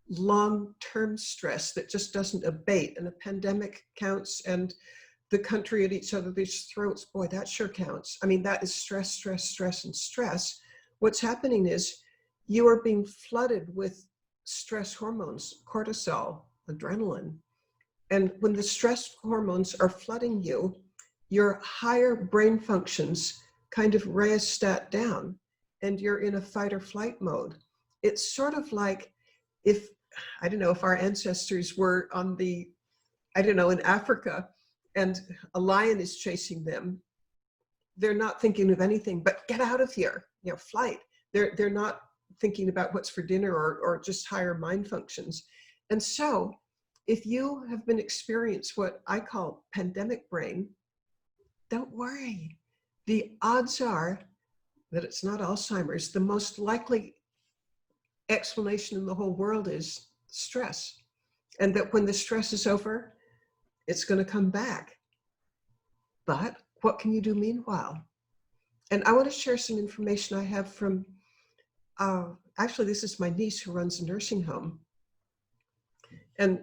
long-term stress that just doesn't abate, and a pandemic counts, and the country at each other's throats, boy, that sure counts. I mean, that is stress, stress, stress, and stress. What's happening is you are being flooded with stress hormones, cortisol, adrenaline. And when the stress hormones are flooding you, your higher brain functions kind of rheostat down, and you're in a fight or flight mode. It's sort of like if our ancestors were on in Africa, and a lion is chasing them, they're not thinking of anything but get out of here, flight. They're not thinking about what's for dinner or just higher mind functions. And so if you have been experienced what I call pandemic brain, don't worry. The odds are that it's not Alzheimer's. The most likely explanation in the whole world is stress. And that when the stress is over, it's going to come back. But what can you do meanwhile? And I want to share some information I have from, actually, this is my niece who runs a nursing home. And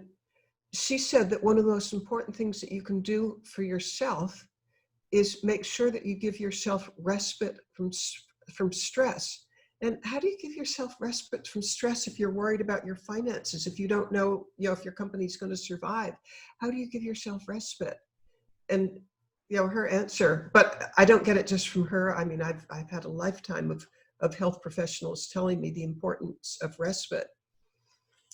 she said that one of the most important things that you can do for yourself is make sure that you give yourself respite from stress. And how do you give yourself respite from stress if you're worried about your finances, if you don't know, if your company's going to survive? How do you give yourself respite? And her answer, but I don't get it just from her. I mean, I've had a lifetime of of health professionals telling me the importance of respite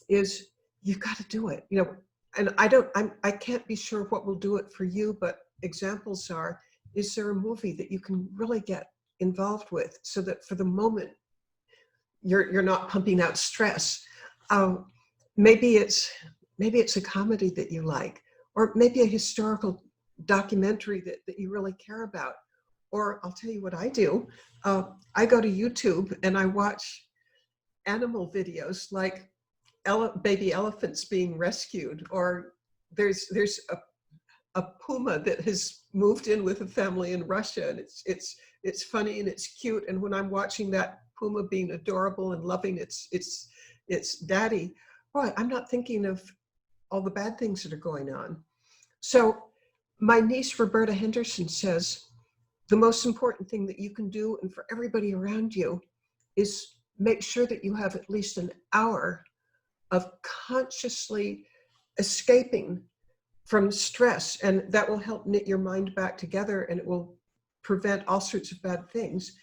is you've got to do it. You know, and I can't be sure what will do it for you, but examples are, is there a movie that you can really get involved with so that for the moment you're not pumping out stress? Maybe it's a comedy that you like, or maybe a historical documentary that you really care about. Or I'll tell you what I do. I go to YouTube and I watch animal videos like baby elephants being rescued, or there's a puma that has moved in with a family in Russia, and it's funny and it's cute. And when I'm watching that puma being adorable and loving its daddy, boy, I'm not thinking of all the bad things that are going on. So my niece Roberta Henderson says the most important thing that you can do, and for everybody around you, is make sure that you have at least an hour of consciously escaping from stress, and that will help knit your mind back together, and it will prevent all sorts of bad things.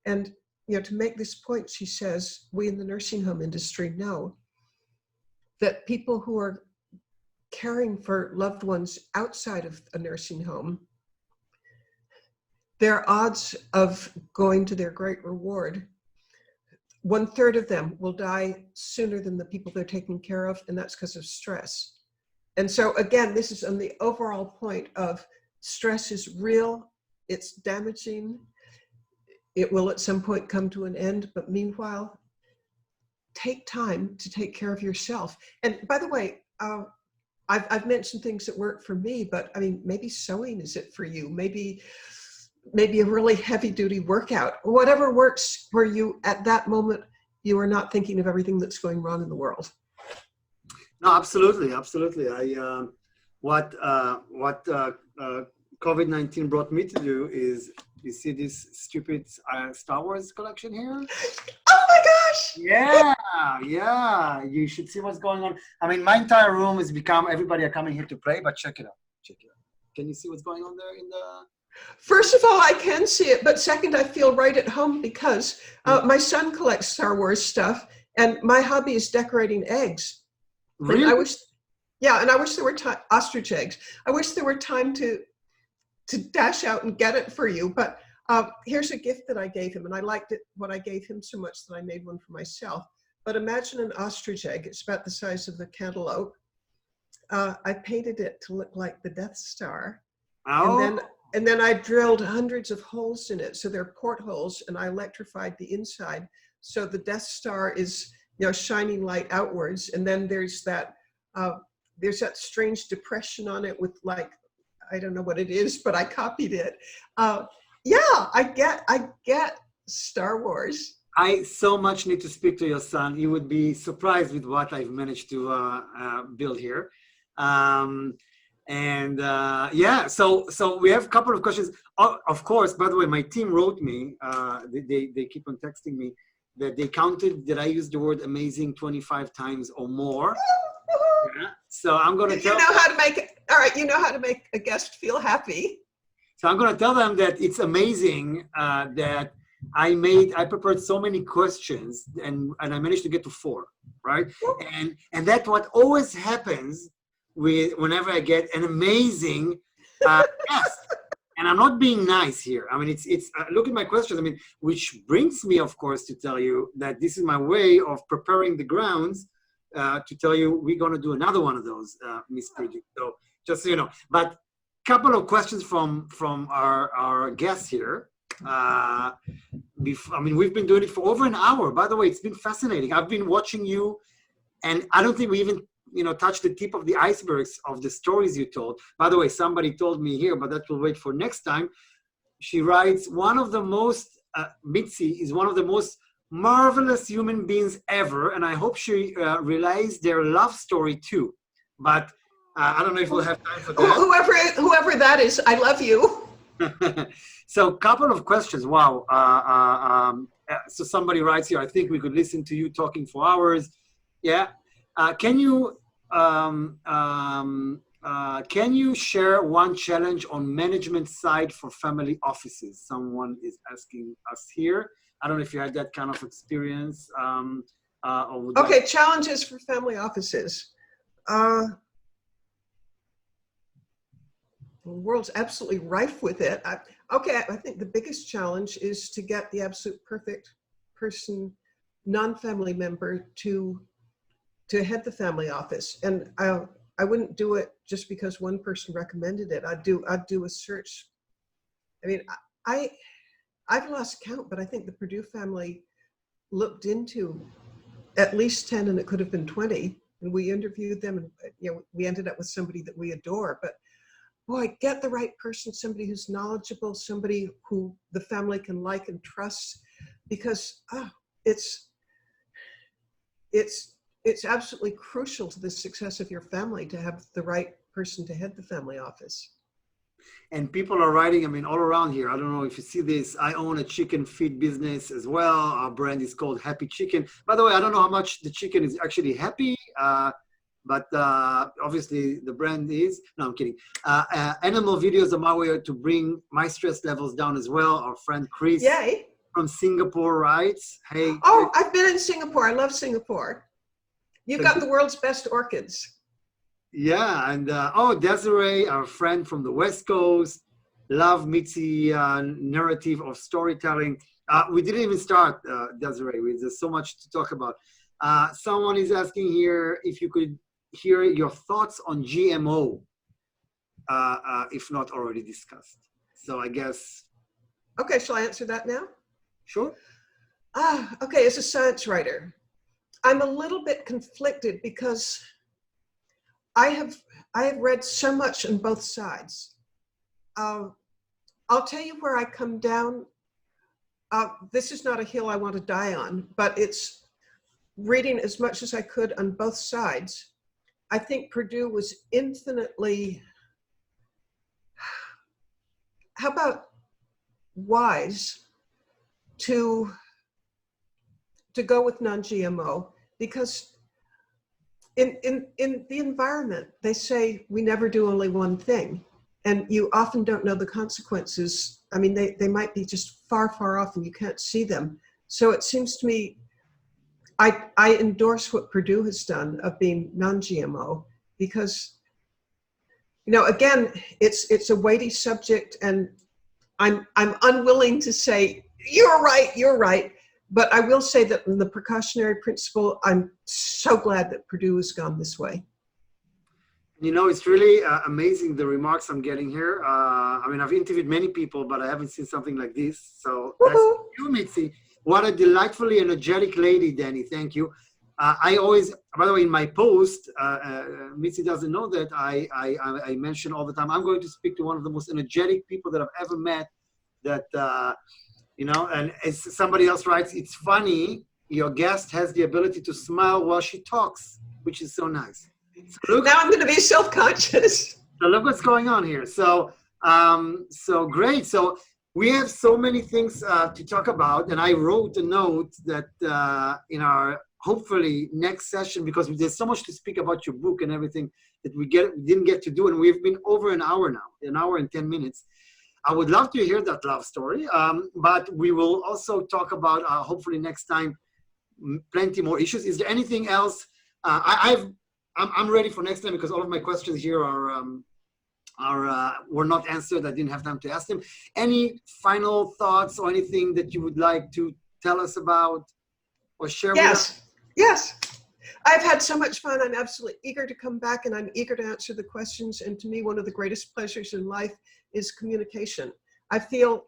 And you know, to make this point, she says, we in the nursing home industry know that people who are caring for loved ones outside of a nursing home, their odds of going to their great reward, 1/3 of them will die sooner than the people they're taking care of, and that's because of stress. And so again, this is on the overall point of stress is real, it's damaging, it will at some point come to an end, but meanwhile, take time to take care of yourself. And by the way, I've mentioned things that work for me, but I mean, maybe sewing is it for you, maybe a really heavy duty workout, whatever works for you at that moment. You are not thinking of everything that's going wrong in the world. No, absolutely. What COVID-19 brought me to do is, you see this stupid Star Wars collection here? Oh my gosh! Yeah. You should see what's going on. I mean, my entire room has become, everybody are coming here to play, but check it out. Can you see what's going on there in the... First of all, I can see it, but second, I feel right at home because my son collects Star Wars stuff, and my hobby is decorating eggs. Really? And I wish there were ostrich eggs. I wish there were time to dash out and get it for you. But here's a gift that I gave him, and I liked it what I gave him so much that I made one for myself. But imagine an ostrich egg. It's about the size of the cantaloupe. I painted it to look like the Death Star. Oh. And then I drilled hundreds of holes in it. So they're portholes, and I electrified the inside. So the Death Star is, you know, shining light outwards. And then there's that strange depression on it with, like, I don't know what it is, but I copied it. I get Star Wars. I so much need to speak to your son. You would be surprised with what I've managed to build here. So we have a couple of questions. Of course, by the way, my team wrote me, they keep on texting me that they counted that I used the word amazing 25 times or more. Yeah. So I'm going to tell you know how to make it. All right, you know how to make a guest feel happy. So I'm going to tell them that it's amazing that I prepared so many questions and I managed to get to 4, right? And that's what always happens whenever I get an amazing guest. And I'm not being nice here. I mean, it's look at my questions. I mean, which brings me, of course, to tell you that this is my way of preparing the grounds to tell you we're going to do another one of those, Miss Perdue. So just so you know. But couple of questions from our guests here. I mean, we've been doing it for over an hour. By the way, it's been fascinating. I've been watching you, and I don't think we even touched the tip of the icebergs of the stories you told. By the way, somebody told me here, but that will wait for next time. She writes, Mitzi is one of the most marvelous human beings ever, and I hope she realized their love story too. But I don't know if we'll have time for that. Whoever that is, I love you. So, couple of questions. Wow. So somebody writes here, I think we could listen to you talking for hours. Yeah. Can you share one challenge on management side for family offices? Someone is asking us here. I don't know if you had that kind of experience. Okay, challenges for family offices. The world's absolutely rife with it. I think the biggest challenge is to get the absolute perfect person, non-family member to head the family office. And I wouldn't do it just because one person recommended it. I'd do a search. I mean, I've lost count, but I think the Perdue family looked into at least 10, and it could have been 20. And we interviewed them, and we ended up with somebody that we adore. But boy, get the right person, somebody who's knowledgeable, somebody who the family can like and trust, because it's absolutely crucial to the success of your family to have the right person to head the family office. And people are writing, I mean, all around here. I don't know if you see this. I own a chicken feed business as well. Our brand is called Happy Chicken. By the way, I don't know how much the chicken is actually happy, but obviously the brand is. No, I'm kidding. Animal videos are my way to bring my stress levels down as well. Our friend Chris from Singapore writes, hey. Oh, I've been in Singapore. I love Singapore. You've got the world's best orchids. Yeah, and Desiree, our friend from the West Coast, love Mitzi narrative of storytelling. We didn't even start, Desiree. There's so much to talk about. Someone is asking here if you could hear your thoughts on GMO, if not already discussed. So I guess. Okay, shall I answer that now? Sure. Okay, as a science writer, I'm a little bit conflicted because I have read so much on both sides. I'll tell you where I come down. This is not a hill I want to die on, but it's reading as much as I could on both sides. I think Perdue was infinitely, how about wise to go with non-GMO, because in the environment, they say we never do only one thing, and you often don't know the consequences. I mean, they might be just far, far off and you can't see them. So it seems to me, I endorse what Perdue has done of being non-GMO, because, again, it's a weighty subject, and I'm unwilling to say, you're right. But I will say that in the precautionary principle, I'm so glad that Perdue has gone this way. It's really amazing the remarks I'm getting here. I mean, I've interviewed many people, but I haven't seen something like this. So that's you, Mitzi. What a delightfully energetic lady, Danny. Thank you. I always, by the way, in my post, Mitzi doesn't know that I mention all the time, I'm going to speak to one of the most energetic people that I've ever met. That, and as somebody else writes, it's funny, your guest has the ability to smile while she talks, which is so nice. So look, now I'm going to be self-conscious. So look what's going on here. So great. So we have so many things to talk about, and I wrote a note that in our hopefully next session, because there's so much to speak about your book and everything that we didn't get to do, and we've been over an hour now, an hour and 10 minutes. I would love to hear that love story, but we will also talk about hopefully next time plenty more issues. Is there anything else? I'm ready for next time, because all of my questions here were not answered. I didn't have time to ask them. Any final thoughts or anything that you would like to tell us about or share with us? Yes. I've had so much fun. I'm absolutely eager to come back, and I'm eager to answer the questions. And to me, one of the greatest pleasures in life is communication. I feel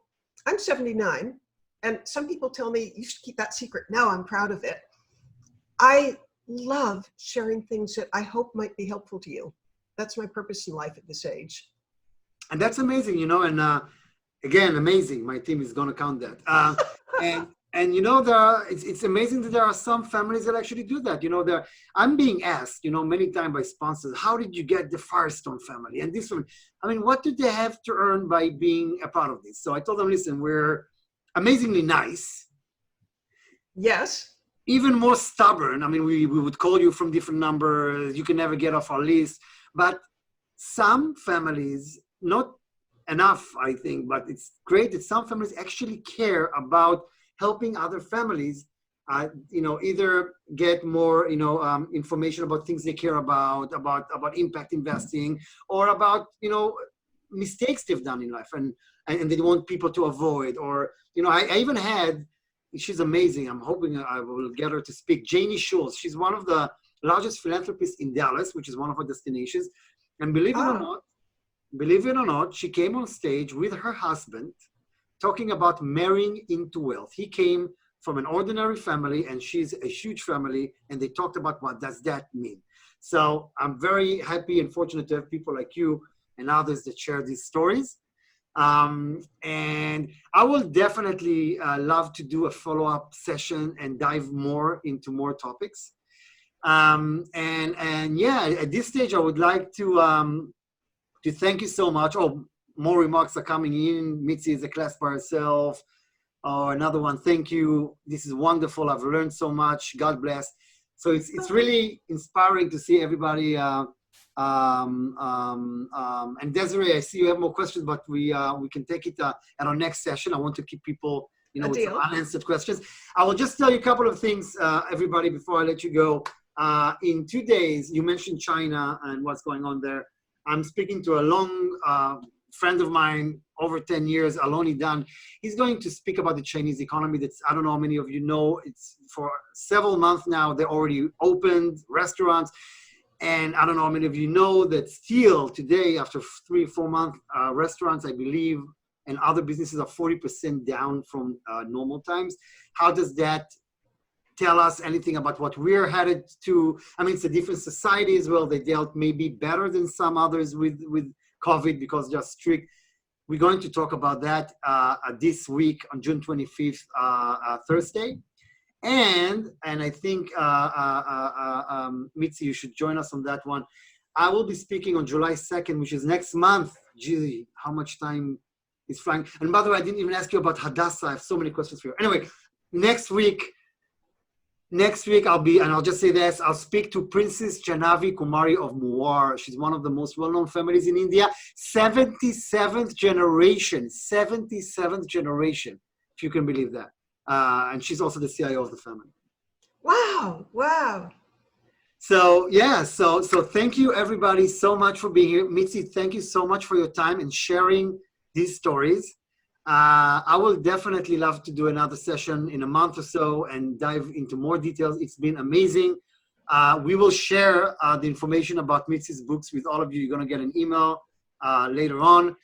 I'm 79, and some people tell me you should keep that secret. No, I'm proud of it. I love sharing things that I hope might be helpful to you. That's my purpose in life at this age. And that's amazing, and again, amazing. My team is going to count that. And it's amazing that there are some families that actually do that. I'm being asked, many times by sponsors, how did you get the Firestone family? And this one, I mean, what do they have to earn by being a part of this? So I told them, listen, we're amazingly nice. Yes. Even more stubborn. I mean, we would call you from different numbers. You can never get off our list. But some families, not enough, I think, but it's great that some families actually care about helping other families, either get more, information about things they care about impact investing, or about, mistakes they've done in life and they want people to avoid. Or, I even had, she's amazing. I'm hoping I will get her to speak. Janie Schultz. She's one of the largest philanthropists in Dallas, which is one of our destinations. And believe it or not, she came on stage with her husband talking about marrying into wealth. He came from an ordinary family and she's a huge family, and they talked about what does that mean. So I'm very happy and fortunate to have people like you and others that share these stories. And I will definitely love to do a follow-up session and dive more into more topics. And yeah, at this stage, I would like to thank you so much. Oh, more remarks are coming in. Mitzi is a class by herself. Oh, another one. Thank you. This is wonderful. I've learned so much. God bless. So it's really inspiring to see everybody. And Desiree, I see you have more questions, but we can take it at our next session. I want to keep people, with some unanswered questions. I will just tell you a couple of things, everybody, before I let you go. In 2 days, you mentioned China and what's going on there. I'm speaking to a long friend of mine, over 10 years, Aloni Dan. He's going to speak about the Chinese economy. That's, I don't know how many of you know, it's for several months now, they already opened restaurants. And I don't know how many of you know that still today, after 3 or 4 months, restaurants, I believe, and other businesses are 40% down from normal times. How does that tell us anything about what we're headed to? I mean, it's a different society as well. They dealt maybe better than some others with COVID because they're strict. We're going to talk about that this week on June 25th, Thursday. And I think, Mitzi, you should join us on that one. I will be speaking on July 2nd, which is next month. Gee, how much time is flying. And by the way, I didn't even ask you about Hadassah. I have so many questions for you. Anyway, next week, I'll just say this, I'll speak to Princess Jahnavi Kumari of Muar. She's one of the most well-known families in India. 77th generation, if you can believe that. And she's also the CIO of the family. Wow. So yeah, so thank you everybody so much for being here. Mitzi, thank you so much for your time and sharing these stories. I will definitely love to do another session in a month or so and dive into more details. It's been amazing. We will share the information about Mitzi's books with all of you. You're going to get an email later on.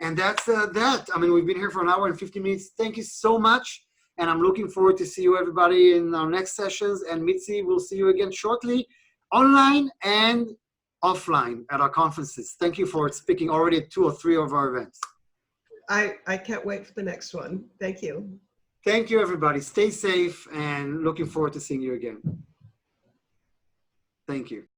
And that's that. I mean, we've been here for 1 hour and 50 minutes. Thank you so much. And I'm looking forward to see you everybody in our next sessions. And Mitzi, we'll see you again shortly, online and offline at our conferences. Thank you for speaking already at 2 or 3 of our events. I can't wait for the next one. Thank you. Thank you, everybody. Stay safe and looking forward to seeing you again. Thank you.